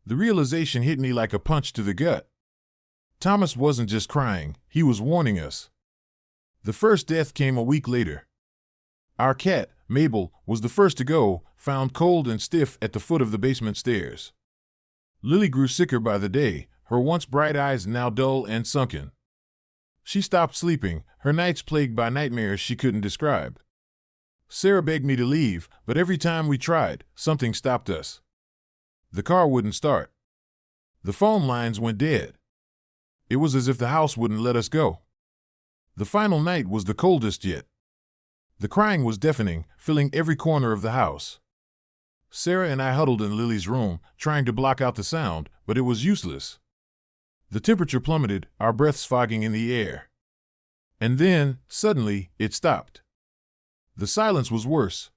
A: The realization hit me like a punch to the gut. Thomas wasn't just crying, he was warning us. The first death came a week later. Our cat, Mabel, was the first to go, found cold and stiff at the foot of the basement stairs. Lily grew sicker by the day, her once bright eyes now dull and sunken. She stopped sleeping, her nights plagued by nightmares she couldn't describe. Sarah begged me to leave, but every time we tried, something stopped us. The car wouldn't start. The phone lines went dead. It was as if the house wouldn't let us go. The final night was the coldest yet. The crying was deafening, filling every corner of the house. Sarah and I huddled in Lily's room, trying to block out the sound, but it was useless. The temperature plummeted, our breaths fogging in the air. And then, suddenly, it stopped. The silence was worse.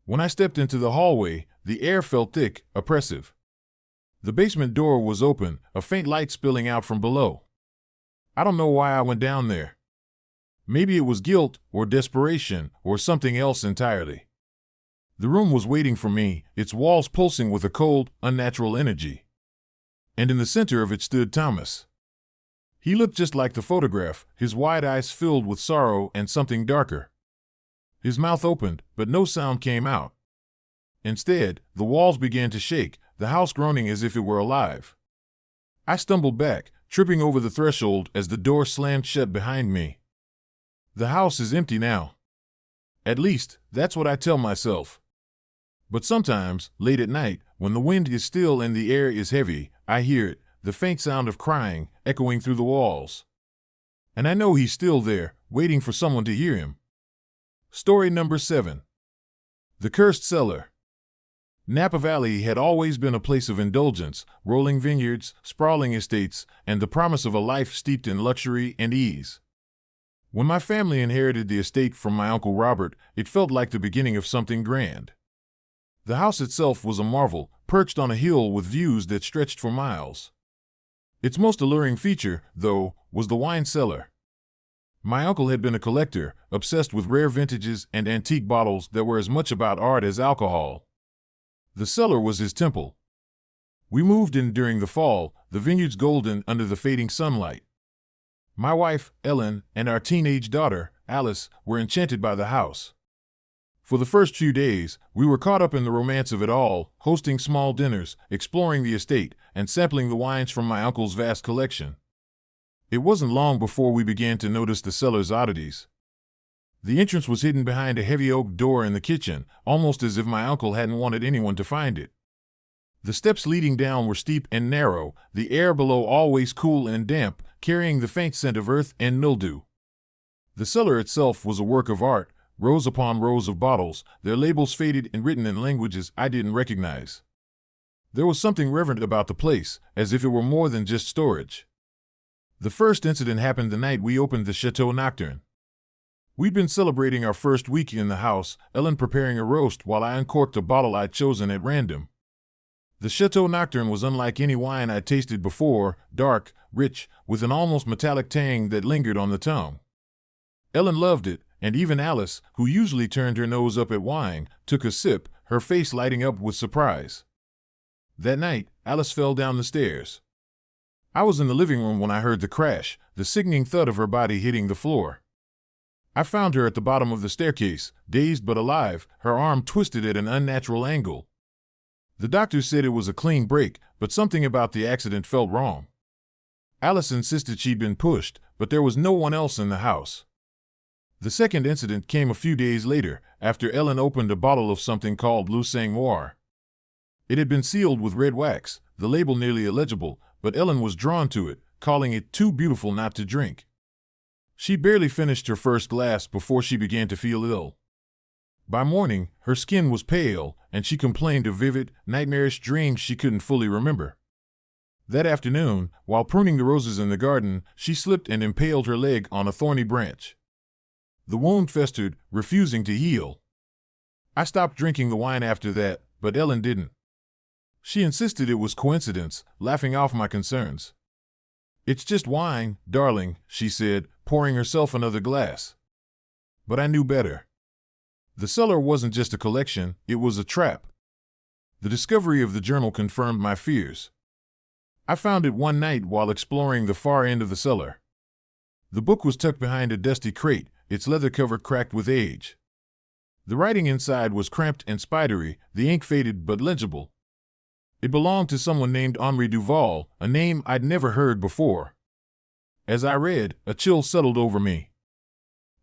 A: When I stepped into the hallway, the air felt thick, oppressive. The basement door was open, a faint light spilling out from below. I don't know why I went down there. Maybe it was guilt, or desperation, or something else entirely. The room was waiting for me, its walls pulsing with a cold, unnatural energy. And in the center of it stood Thomas. He looked just like the photograph, his wide eyes filled with sorrow and something darker. His mouth opened, but no sound came out. Instead, the walls began to shake, the house groaning as if it were alive. I stumbled back, tripping over the threshold as the door slammed shut behind me. The house is empty now. At least, that's what I tell myself. But sometimes, late at night, when the wind is still and the air is heavy, I hear it, the faint sound of crying, echoing through the walls. And I know he's still there, waiting for someone to hear him. Story number 7. The Cursed Cellar. Napa Valley had always been a place of indulgence, rolling vineyards, sprawling estates, and the promise of a life steeped in luxury and ease. When my family inherited the estate from my Uncle Robert, it felt like the beginning of something grand. The house itself was a marvel, perched on a hill with views that stretched for miles. Its most alluring feature, though, was the wine cellar. My uncle had been a collector, obsessed with rare vintages and antique bottles that were as much about art as alcohol. The cellar was his temple. We moved in during the fall, the vineyards golden under the fading sunlight. My wife, Ellen, and our teenage daughter, Alice, were enchanted by the house. For the first few days, we were caught up in the romance of it all, hosting small dinners, exploring the estate, and sampling the wines from my uncle's vast collection. It wasn't long before we began to notice the cellar's oddities. The entrance was hidden behind a heavy oak door in the kitchen, almost as if my uncle hadn't wanted anyone to find it. The steps leading down were steep and narrow, the air below always cool and damp, carrying the faint scent of earth and mildew. The cellar itself was a work of art, rows upon rows of bottles, their labels faded and written in languages I didn't recognize. There was something reverent about the place, as if it were more than just storage. The first incident happened the night we opened the Chateau Nocturne. We'd been celebrating our first week in the house, Ellen preparing a roast while I uncorked a bottle I'd chosen at random. The Chateau Nocturne was unlike any wine I'd tasted before, dark, rich, with an almost metallic tang that lingered on the tongue. Ellen loved it, and even Alice, who usually turned her nose up at wine, took a sip, her face lighting up with surprise. That night, Alice fell down the stairs. I was in the living room when I heard the crash, the sickening thud of her body hitting the floor. I found her at the bottom of the staircase, dazed but alive, her arm twisted at an unnatural angle. The doctor said it was a clean break, but something about the accident felt wrong. Alice insisted she'd been pushed, but there was no one else in the house. The second incident came a few days later, after Ellen opened a bottle of something called Bleu Sang Noir. It had been sealed with red wax, the label nearly illegible, but Ellen was drawn to it, calling it too beautiful not to drink. She barely finished her first glass before she began to feel ill. By morning, her skin was pale, and she complained of vivid, nightmarish dreams she couldn't fully remember. That afternoon, while pruning the roses in the garden, she slipped and impaled her leg on a thorny branch. The wound festered, refusing to heal. I stopped drinking the wine after that, but Ellen didn't. She insisted it was coincidence, laughing off my concerns. "It's just wine, darling," she said, pouring herself another glass. But I knew better. The cellar wasn't just a collection, it was a trap. The discovery of the journal confirmed my fears. I found it one night while exploring the far end of the cellar. The book was tucked behind a dusty crate, its leather cover cracked with age. The writing inside was cramped and spidery, the ink faded but legible. It belonged to someone named Henri Duval, a name I'd never heard before. As I read, a chill settled over me.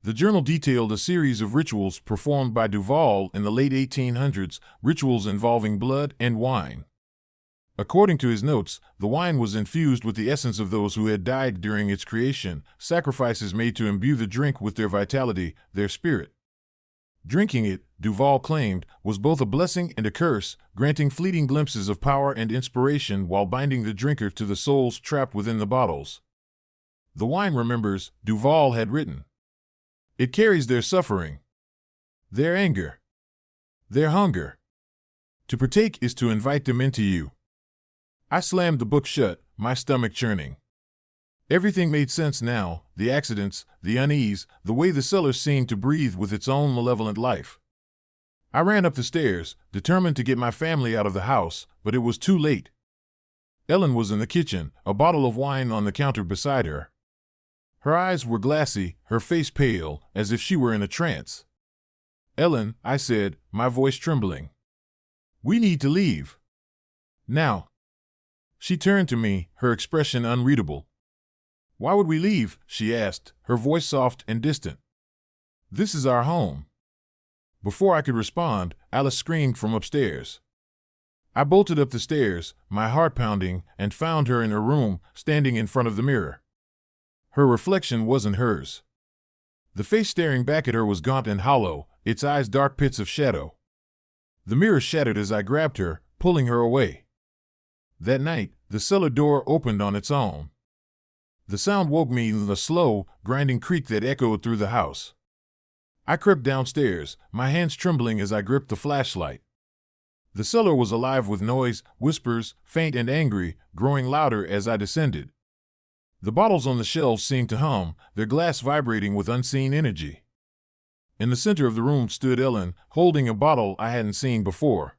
A: The journal detailed a series of rituals performed by Duval in the late 1800s, rituals involving blood and wine. According to his notes, the wine was infused with the essence of those who had died during its creation, sacrifices made to imbue the drink with their vitality, their spirit. Drinking it, Duval claimed, was both a blessing and a curse, granting fleeting glimpses of power and inspiration while binding the drinker to the souls trapped within the bottles. The wine remembers, Duval had written. It carries their suffering, their anger, their hunger. To partake is to invite them into you. I slammed the book shut, my stomach churning. Everything made sense now, the accidents, the unease, the way the cellar seemed to breathe with its own malevolent life. I ran up the stairs, determined to get my family out of the house, but it was too late. Ellen was in the kitchen, a bottle of wine on the counter beside her. Her eyes were glassy, her face pale, as if she were in a trance. "Ellen," I said, my voice trembling. "We need to leave. Now." She turned to me, her expression unreadable. "Why would we leave?" she asked, her voice soft and distant. "This is our home." Before I could respond, Alice screamed from upstairs. I bolted up the stairs, my heart pounding, and found her in her room, standing in front of the mirror. Her reflection wasn't hers. The face staring back at her was gaunt and hollow, its eyes dark pits of shadow. The mirror shattered as I grabbed her, pulling her away. That night, the cellar door opened on its own. The sound woke me in the slow, grinding creak that echoed through the house. I crept downstairs, my hands trembling as I gripped the flashlight. The cellar was alive with noise, whispers, faint and angry, growing louder as I descended. The bottles on the shelves seemed to hum, their glass vibrating with unseen energy. In the center of the room stood Ellen, holding a bottle I hadn't seen before.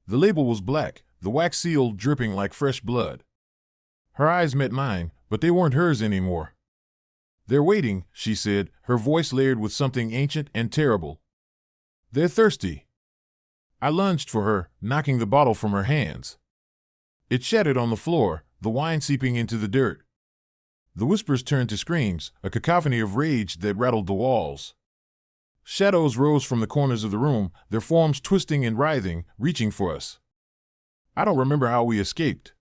A: The label was black, the wax seal dripping like fresh blood. Her eyes met mine, but they weren't hers anymore. "They're waiting," she said, her voice layered with something ancient and terrible. "They're thirsty." I lunged for her, knocking the bottle from her hands. It shattered on the floor, the wine seeping into the dirt. The whispers turned to screams, a cacophony of rage that rattled the walls. Shadows rose from the corners of the room, their forms twisting and writhing, reaching for us. I don't remember how we escaped.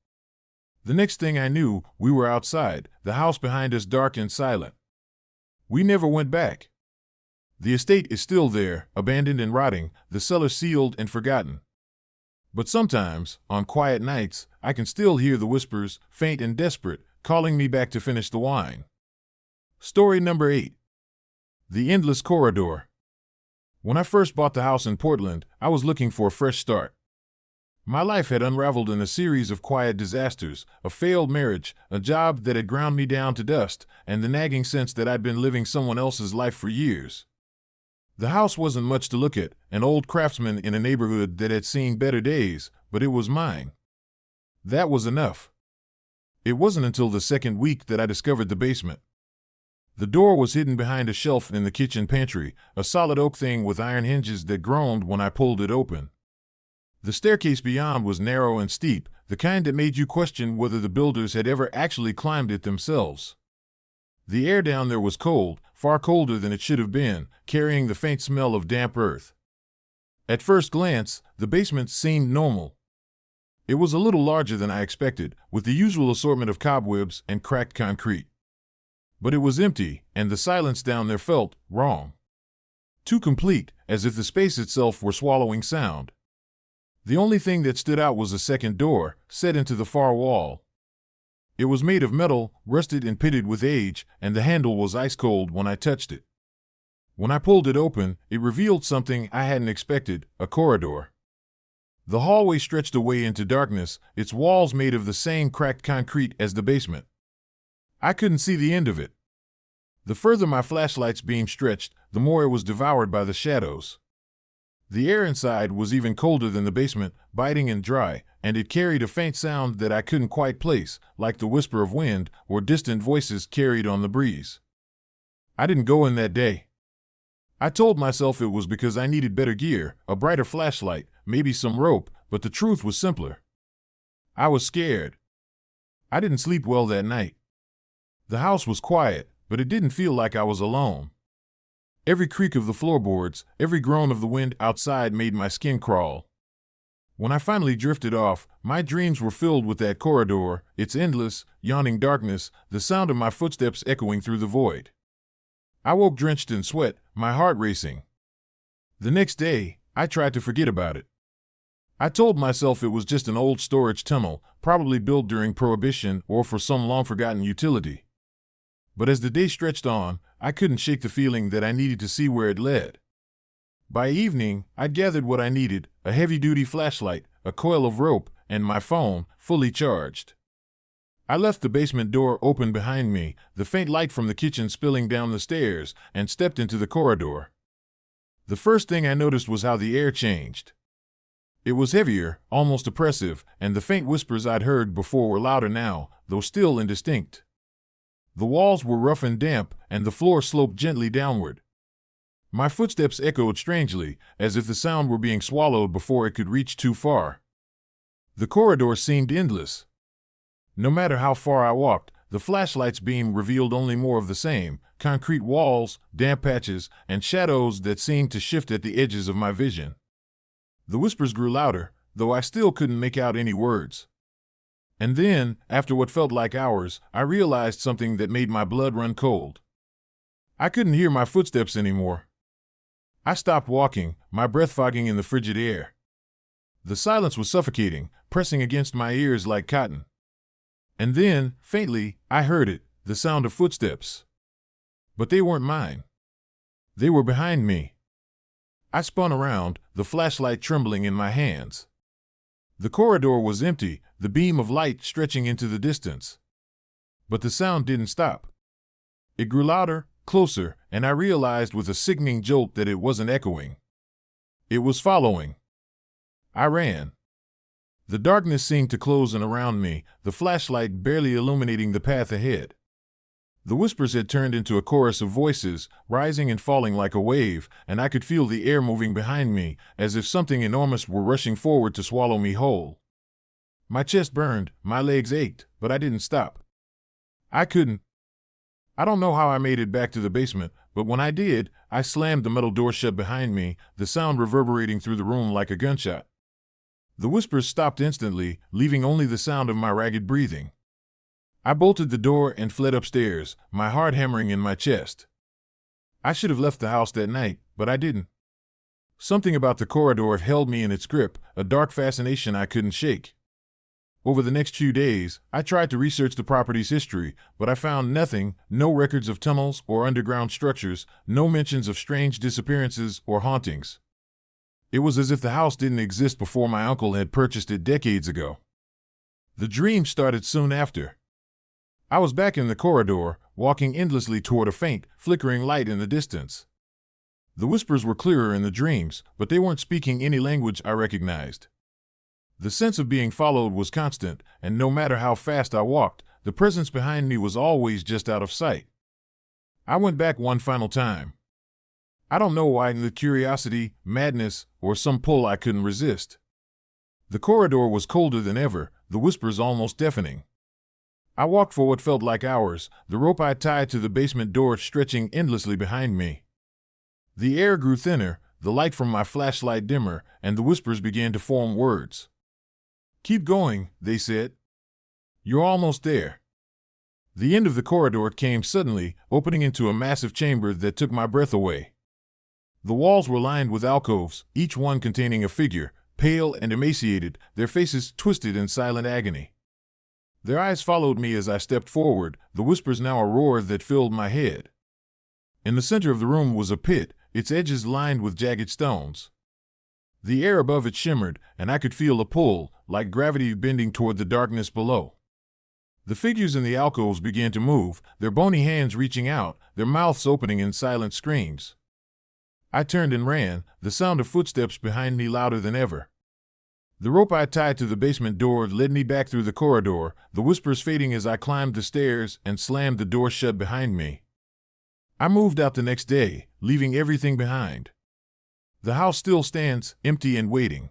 A: The next thing I knew, we were outside, the house behind us dark and silent. We never went back. The estate is still there, abandoned and rotting, the cellar sealed and forgotten. But sometimes, on quiet nights, I can still hear the whispers, faint and desperate, calling me back to finish the wine. Story number 8. The endless corridor. When I first bought the house in Portland, I was looking for a fresh start. My life had unraveled in a series of quiet disasters, a failed marriage, a job that had ground me down to dust, and the nagging sense that I'd been living someone else's life for years. The house wasn't much to look at, an old craftsman in a neighborhood that had seen better days, but it was mine. That was enough. It wasn't until the second week that I discovered the basement. The door was hidden behind a shelf in the kitchen pantry, a solid oak thing with iron hinges that groaned when I pulled it open. The staircase beyond was narrow and steep, the kind that made you question whether the builders had ever actually climbed it themselves. The air down there was cold, far colder than it should have been, carrying the faint smell of damp earth. At first glance, the basement seemed normal. It was a little larger than I expected, with the usual assortment of cobwebs and cracked concrete. But it was empty, and the silence down there felt wrong. Too complete, as if the space itself were swallowing sound. The only thing that stood out was a second door, set into the far wall. It was made of metal, rusted and pitted with age, and the handle was ice cold when I touched it. When I pulled it open, it revealed something I hadn't expected, a corridor. The hallway stretched away into darkness, its walls made of the same cracked concrete as the basement. I couldn't see the end of it. The further my flashlight's beam stretched, the more it was devoured by the shadows. The air inside was even colder than the basement, biting and dry, and it carried a faint sound that I couldn't quite place, like the whisper of wind or distant voices carried on the breeze. I didn't go in that day. I told myself it was because I needed better gear, a brighter flashlight, maybe some rope, but the truth was simpler. I was scared. I didn't sleep well that night. The house was quiet, but it didn't feel like I was alone. Every creak of the floorboards, every groan of the wind outside made my skin crawl. When I finally drifted off, my dreams were filled with that corridor, its endless, yawning darkness, the sound of my footsteps echoing through the void. I woke drenched in sweat, my heart racing. The next day, I tried to forget about it. I told myself it was just an old storage tunnel, probably built during Prohibition or for some long-forgotten utility. But as the day stretched on, I couldn't shake the feeling that I needed to see where it led. By evening, I'd gathered what I needed, a heavy-duty flashlight, a coil of rope, and my phone, fully charged. I left the basement door open behind me, the faint light from the kitchen spilling down the stairs, and stepped into the corridor. The first thing I noticed was how the air changed. It was heavier, almost oppressive, and the faint whispers I'd heard before were louder now, though still indistinct. The walls were rough and damp, and the floor sloped gently downward. My footsteps echoed strangely, as if the sound were being swallowed before it could reach too far. The corridor seemed endless. No matter how far I walked, the flashlight's beam revealed only more of the same, concrete walls, damp patches, and shadows that seemed to shift at the edges of my vision. The whispers grew louder, though I still couldn't make out any words. And then, after what felt like hours, I realized something that made my blood run cold. I couldn't hear my footsteps anymore. I stopped walking, my breath fogging in the frigid air. The silence was suffocating, pressing against my ears like cotton. And then, faintly, I heard it, the sound of footsteps. But they weren't mine. They were behind me. I spun around, the flashlight trembling in my hands. The corridor was empty, the beam of light stretching into the distance. But the sound didn't stop. It grew louder, closer, and I realized with a sickening jolt that it wasn't echoing. It was following. I ran. The darkness seemed to close in around me, the flashlight barely illuminating the path ahead. The whispers had turned into a chorus of voices, rising and falling like a wave, and I could feel the air moving behind me, as if something enormous were rushing forward to swallow me whole. My chest burned, my legs ached, but I didn't stop. I couldn't. I don't know how I made it back to the basement, but when I did, I slammed the metal door shut behind me, the sound reverberating through the room like a gunshot. The whispers stopped instantly, leaving only the sound of my ragged breathing. I bolted the door and fled upstairs, my heart hammering in my chest. I should have left the house that night, but I didn't. Something about the corridor held me in its grip, a dark fascination I couldn't shake. Over the next few days, I tried to research the property's history, but I found nothing, no records of tunnels or underground structures, no mentions of strange disappearances or hauntings. It was as if the house didn't exist before my uncle had purchased it decades ago. The dream started soon after. I was back in the corridor, walking endlessly toward a faint, flickering light in the distance. The whispers were clearer in the dreams, but they weren't speaking any language I recognized. The sense of being followed was constant, and no matter how fast I walked, the presence behind me was always just out of sight. I went back one final time. I don't know why, the curiosity, madness, or some pull I couldn't resist. The corridor was colder than ever, the whispers almost deafening. I walked for what felt like hours, the rope I tied to the basement door stretching endlessly behind me. The air grew thinner, the light from my flashlight dimmer, and the whispers began to form words. "Keep going," they said. "You're almost there." The end of the corridor came suddenly, opening into a massive chamber that took my breath away. The walls were lined with alcoves, each one containing a figure, pale and emaciated, their faces twisted in silent agony. Their eyes followed me as I stepped forward, the whispers now a roar that filled my head. In the center of the room was a pit, its edges lined with jagged stones. The air above it shimmered, and I could feel a pull, like gravity bending toward the darkness below. The figures in the alcoves began to move, their bony hands reaching out, their mouths opening in silent screams. I turned and ran, the sound of footsteps behind me louder than ever. The rope I tied to the basement door led me back through the corridor, the whispers fading as I climbed the stairs and slammed the door shut behind me. I moved out the next day, leaving everything behind. The house still stands, empty and waiting.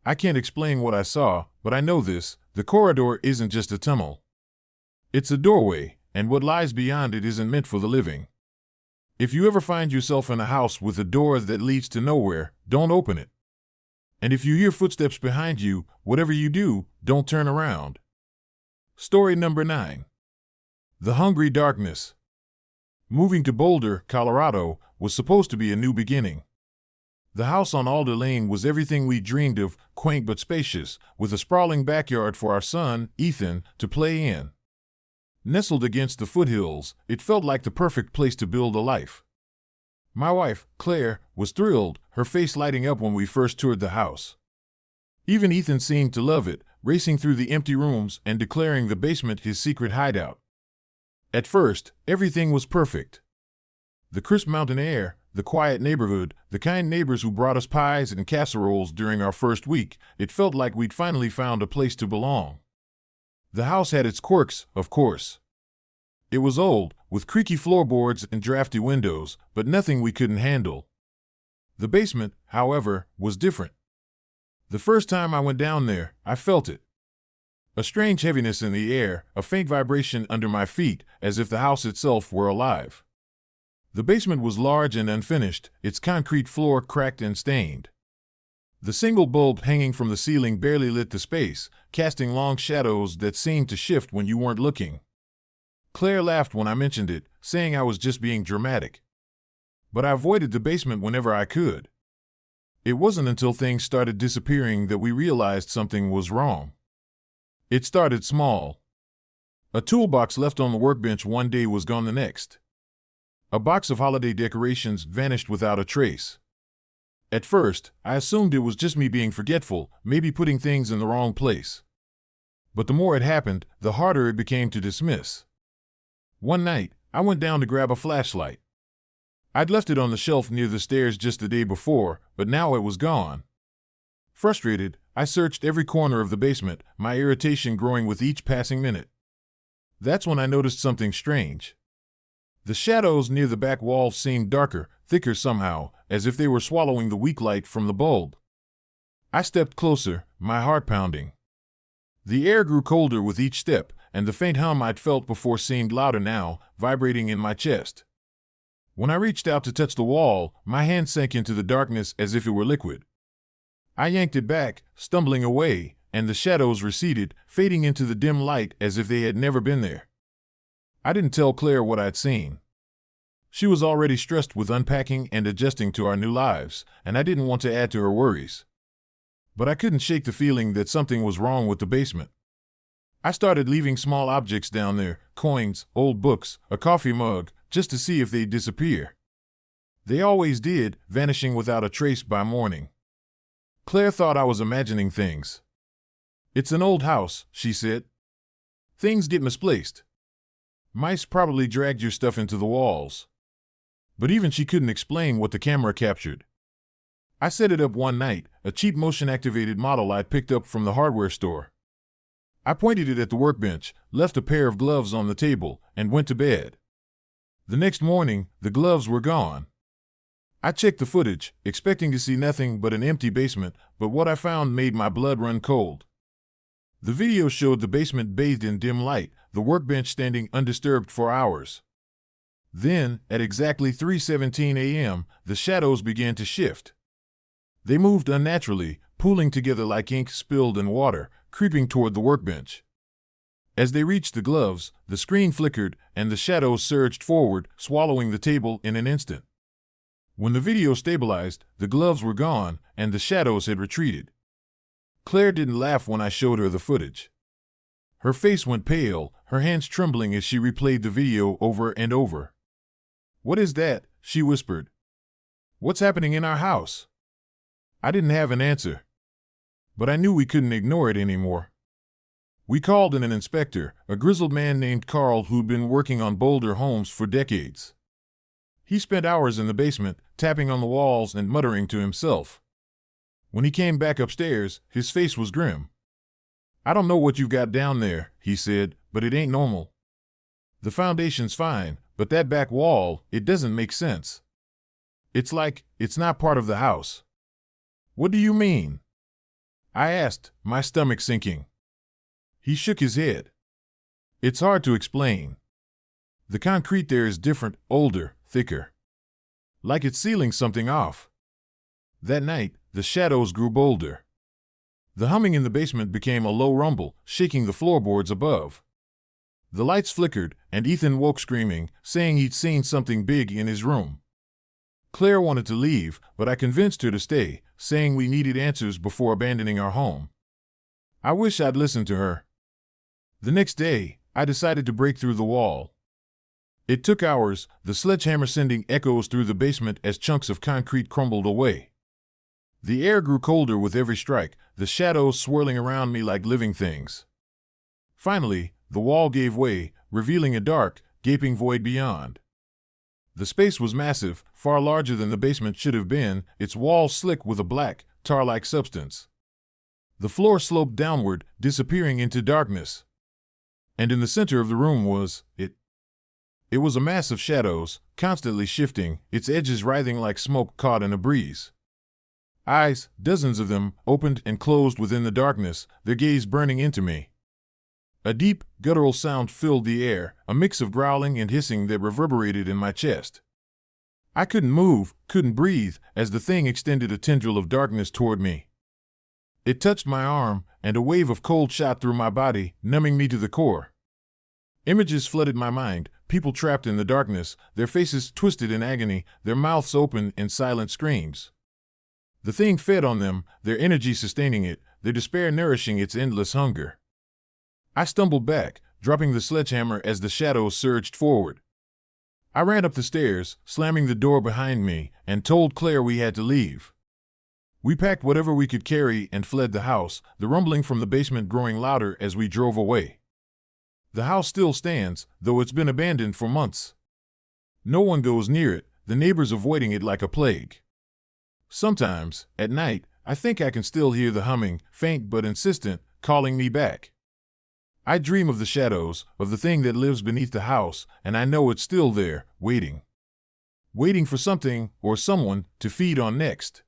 A: I can't explain what I saw, but I know this: the corridor isn't just a tunnel. It's a doorway, and what lies beyond it isn't meant for the living. If you ever find yourself in a house with a door that leads to nowhere, don't open it. And if you hear footsteps behind you, whatever you do, don't turn around. Story number 9. The Hungry Darkness. Moving to Boulder, Colorado, was supposed to be a new beginning. The house on Alder Lane was everything we dreamed of, quaint but spacious, with a sprawling backyard for our son, Ethan, to play in. Nestled against the foothills, it felt like the perfect place to build a life. My wife, Claire, was thrilled, her face lighting up when we first toured the house. Even Ethan seemed to love it, racing through the empty rooms and declaring the basement his secret hideout. At first, everything was perfect. The crisp mountain air, the quiet neighborhood, the kind neighbors who brought us pies and casseroles during our first week, it felt like we'd finally found a place to belong. The house had its quirks, of course. It was old, with creaky floorboards and drafty windows, but nothing we couldn't handle. The basement, however, was different. The first time I went down there, I felt it. A strange heaviness in the air, a faint vibration under my feet, as if the house itself were alive. The basement was large and unfinished, its concrete floor cracked and stained. The single bulb hanging from the ceiling barely lit the space, casting long shadows that seemed to shift when you weren't looking. Claire laughed when I mentioned it, saying I was just being dramatic. But I avoided the basement whenever I could. It wasn't until things started disappearing that we realized something was wrong. It started small. A toolbox left on the workbench one day was gone the next. A box of holiday decorations vanished without a trace. At first, I assumed it was just me being forgetful, maybe putting things in the wrong place. But the more it happened, the harder it became to dismiss. One night, I went down to grab a flashlight. I'd left it on the shelf near the stairs just the day before, but now it was gone. Frustrated, I searched every corner of the basement, my irritation growing with each passing minute. That's when I noticed something strange. The shadows near the back wall seemed darker, thicker somehow, as if they were swallowing the weak light from the bulb. I stepped closer, my heart pounding. The air grew colder with each step, and the faint hum I'd felt before seemed louder now, vibrating in my chest. When I reached out to touch the wall, my hand sank into the darkness as if it were liquid. I yanked it back, stumbling away, and the shadows receded, fading into the dim light as if they had never been there. I didn't tell Claire what I'd seen. She was already stressed with unpacking and adjusting to our new lives, and I didn't want to add to her worries. But I couldn't shake the feeling that something was wrong with the basement. I started leaving small objects down there, coins, old books, a coffee mug, just to see if they'd disappear. They always did, vanishing without a trace by morning. Claire thought I was imagining things. "It's an old house," she said. "Things get misplaced. Mice probably dragged your stuff into the walls." But even she couldn't explain what the camera captured. I set it up one night, a cheap motion-activated model I'd picked up from the hardware store. I pointed it at the workbench, left a pair of gloves on the table, and went to bed. The next morning, the gloves were gone. I checked the footage, expecting to see nothing but an empty basement, but what I found made my blood run cold. The video showed the basement bathed in dim light, the workbench standing undisturbed for hours. Then, at exactly 3:17 a.m., the shadows began to shift. They moved unnaturally, pooling together like ink spilled in water, creeping toward the workbench. As they reached the gloves, the screen flickered, and the shadows surged forward, swallowing the table in an instant. When the video stabilized, the gloves were gone, and the shadows had retreated. Claire didn't laugh when I showed her the footage. Her face went pale, her hands trembling as she replayed the video over and over. "What is that?" she whispered. "What's happening in our house?" I didn't have an answer. But I knew we couldn't ignore it anymore. We called in an inspector, a grizzled man named Carl who'd been working on Boulder homes for decades. He spent hours in the basement, tapping on the walls and muttering to himself. When he came back upstairs, his face was grim. "I don't know what you've got down there," he said, "but it ain't normal. The foundation's fine, but that back wall, it doesn't make sense. It's like it's not part of the house." "What do you mean?" I asked, my stomach sinking. He shook his head. "It's hard to explain. The concrete there is different, older, thicker. Like it's sealing something off." That night, the shadows grew bolder. The humming in the basement became a low rumble, shaking the floorboards above. The lights flickered, and Ethan woke screaming, saying he'd seen something big in his room. Claire wanted to leave, but I convinced her to stay, saying we needed answers before abandoning our home. I wish I'd listened to her. The next day, I decided to break through the wall. It took hours, the sledgehammer sending echoes through the basement as chunks of concrete crumbled away. The air grew colder with every strike, the shadows swirling around me like living things. Finally, the wall gave way, revealing a dark, gaping void beyond. The space was massive, far larger than the basement should have been, its walls slick with a black, tar-like substance. The floor sloped downward, disappearing into darkness. And in the center of the room was it. It was a mass of shadows, constantly shifting, its edges writhing like smoke caught in a breeze. Eyes, dozens of them, opened and closed within the darkness, their gaze burning into me. A deep, guttural sound filled the air, a mix of growling and hissing that reverberated in my chest. I couldn't move, couldn't breathe, as the thing extended a tendril of darkness toward me. It touched my arm, and a wave of cold shot through my body, numbing me to the core. Images flooded my mind, people trapped in the darkness, their faces twisted in agony, their mouths open in silent screams. The thing fed on them, their energy sustaining it, their despair nourishing its endless hunger. I stumbled back, dropping the sledgehammer as the shadows surged forward. I ran up the stairs, slamming the door behind me, and told Claire we had to leave. We packed whatever we could carry and fled the house, the rumbling from the basement growing louder as we drove away. The house still stands, though it's been abandoned for months. No one goes near it, the neighbors avoiding it like a plague. Sometimes, at night, I think I can still hear the humming, faint but insistent, calling me back. I dream of the shadows, of the thing that lives beneath the house, and I know it's still there, waiting. Waiting for something, or someone, to feed on next.